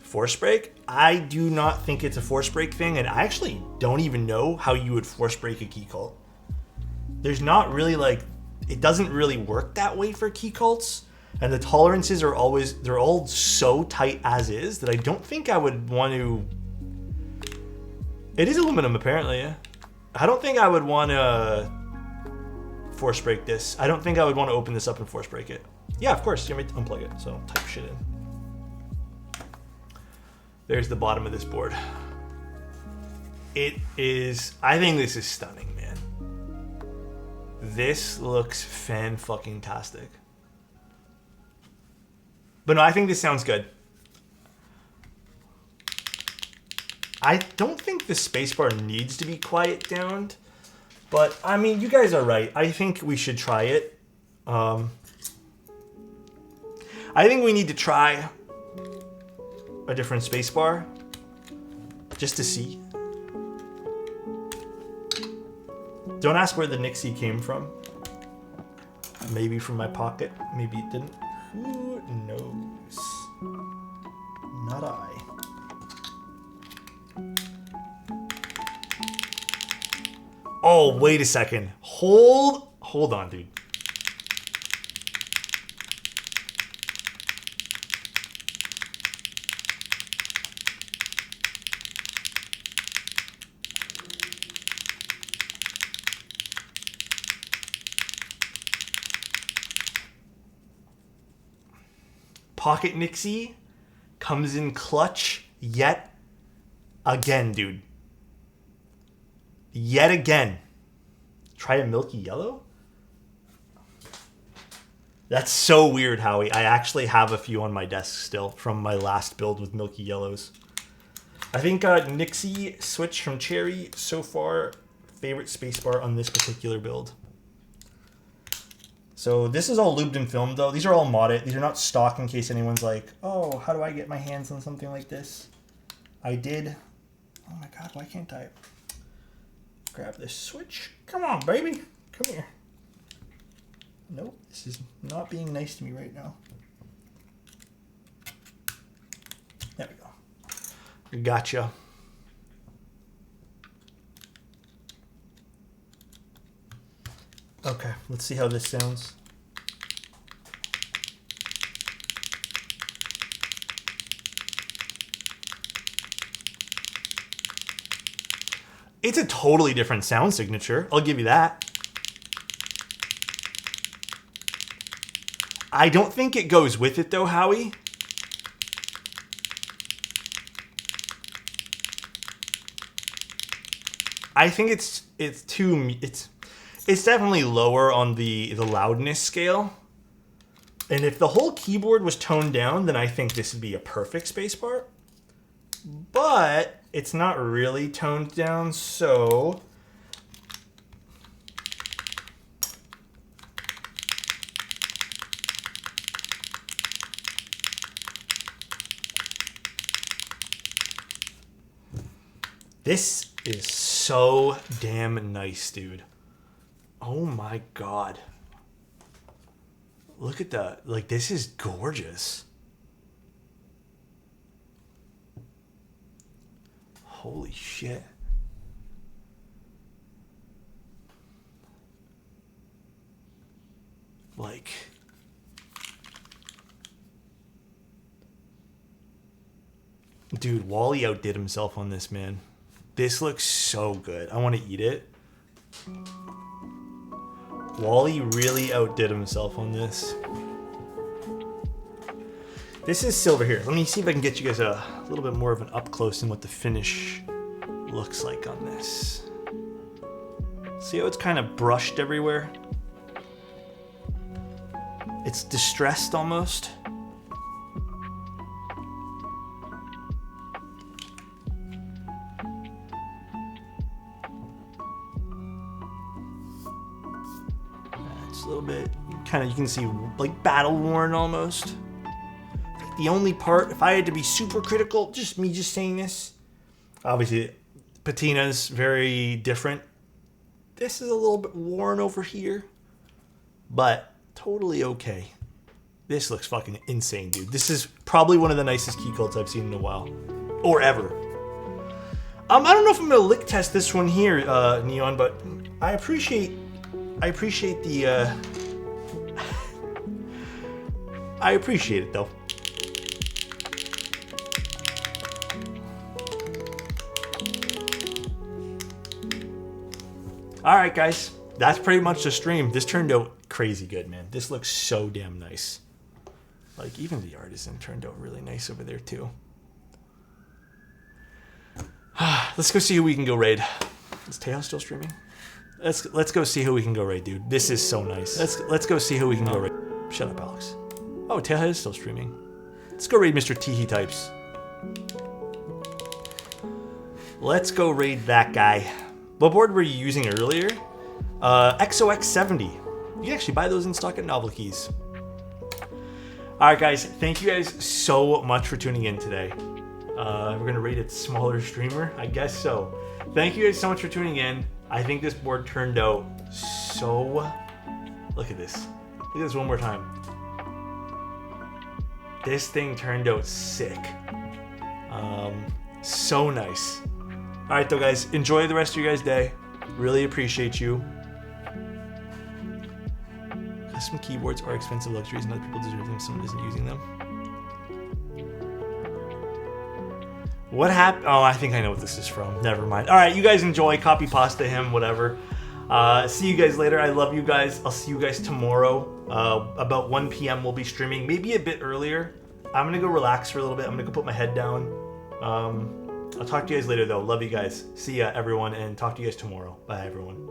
Force break? I do not think it's a force break thing, and I actually don't even know how you would force break a Keycult. There's not really like, it doesn't really work that way for Keycults, and the tolerances are always, they're all so tight as is that I don't think I would want to. It is aluminum apparently, yeah. I don't think I would want to force break this. I don't think I would want to open this up and force break it. Yeah, of course, you want me to unplug it, so type shit in. There's the bottom of this board. It is, I think this is stunning, man. This looks fan-fucking-tastic. But no, I think this sounds good. I don't think the spacebar needs to be quiet down, but I mean, you guys are right. I think we should try it. I think we need to try a different spacebar just to see. Don't ask where the Nixie came from. Maybe from my pocket, maybe it didn't. Who knows? Not I. Oh, wait a second. Hold on, dude. Pocket Nixie comes in clutch yet again, dude. Yet again. Try a milky yellow? That's so weird, Howie. I actually have a few on my desk still from my last build with milky yellows. I think Nixie switch from Cherry so far, favorite spacebar on this particular build. So this is all lubed and filmed though. These are all modded. These are not stock in case anyone's like, oh, how do I get my hands on something like this? I did. Oh my God, why can't I grab this switch? Come on, baby. Come here. Nope, this is not being nice to me right now. There we go. Gotcha. Okay, let's see how this sounds. It's a totally different sound signature. I'll give you that. I don't think it goes with it though, Howie. I think it's definitely lower on the loudness scale. And if the whole keyboard was toned down, then I think this would be a perfect spacebar. But it's not really toned down, so this is so damn nice, dude. Oh my God. Look at that. Like, this is gorgeous. Holy shit. Like, dude, Wally outdid himself on this, man. This looks so good. I want to eat it. Wally really outdid himself on this. This is silver here. Let me see if I can get you guys a little bit more of an up close in what the finish looks like on this. See how it's kind of brushed everywhere? It's distressed almost. It's a little bit, kind of, you can see like battle worn almost. The only part, if I had to be super critical, just me just saying this, obviously patina's very different. This is a little bit worn over here, but totally okay. This looks fucking insane, dude. This is probably one of the nicest Keycults I've seen in a while, or ever. I don't know if I'm gonna lick test this one here, Neon, but I appreciate the I appreciate it though. All right, guys, that's pretty much the stream. This turned out crazy good, man. This looks so damn nice. Like, even the artisan turned out really nice over there too. Let's go see who we can go raid. Is Teo still streaming? Let's go see who we can go raid, dude. This is so nice. Let's go see who we can go raid. Shut up, Alex. Oh, Teo is still streaming. Let's go raid Mr. Teehee Types. Let's go raid that guy. What board were you using earlier? XOX70. You can actually buy those in stock at Novel Keys. Alright guys, thank you guys so much for tuning in today. We're going to rate it smaller streamer? I guess so. Thank you guys so much for tuning in. I think this board turned out so... Look at this. Look at this one more time. This thing turned out sick. So nice. Alright though guys, enjoy the rest of your guys' day. Really appreciate you. Custom keyboards are expensive luxuries and other people deserve them if someone isn't using them. What happened? Oh, I think I know what this is from. Never mind. Alright, you guys enjoy. Copy pasta him, whatever. See you guys later. I love you guys. I'll see you guys tomorrow. About 1 p.m. we'll be streaming. Maybe a bit earlier. I'm going to go relax for a little bit. I'm going to go put my head down. I'll talk to you guys later though. Love you guys. See ya everyone and talk to you guys tomorrow. Bye everyone.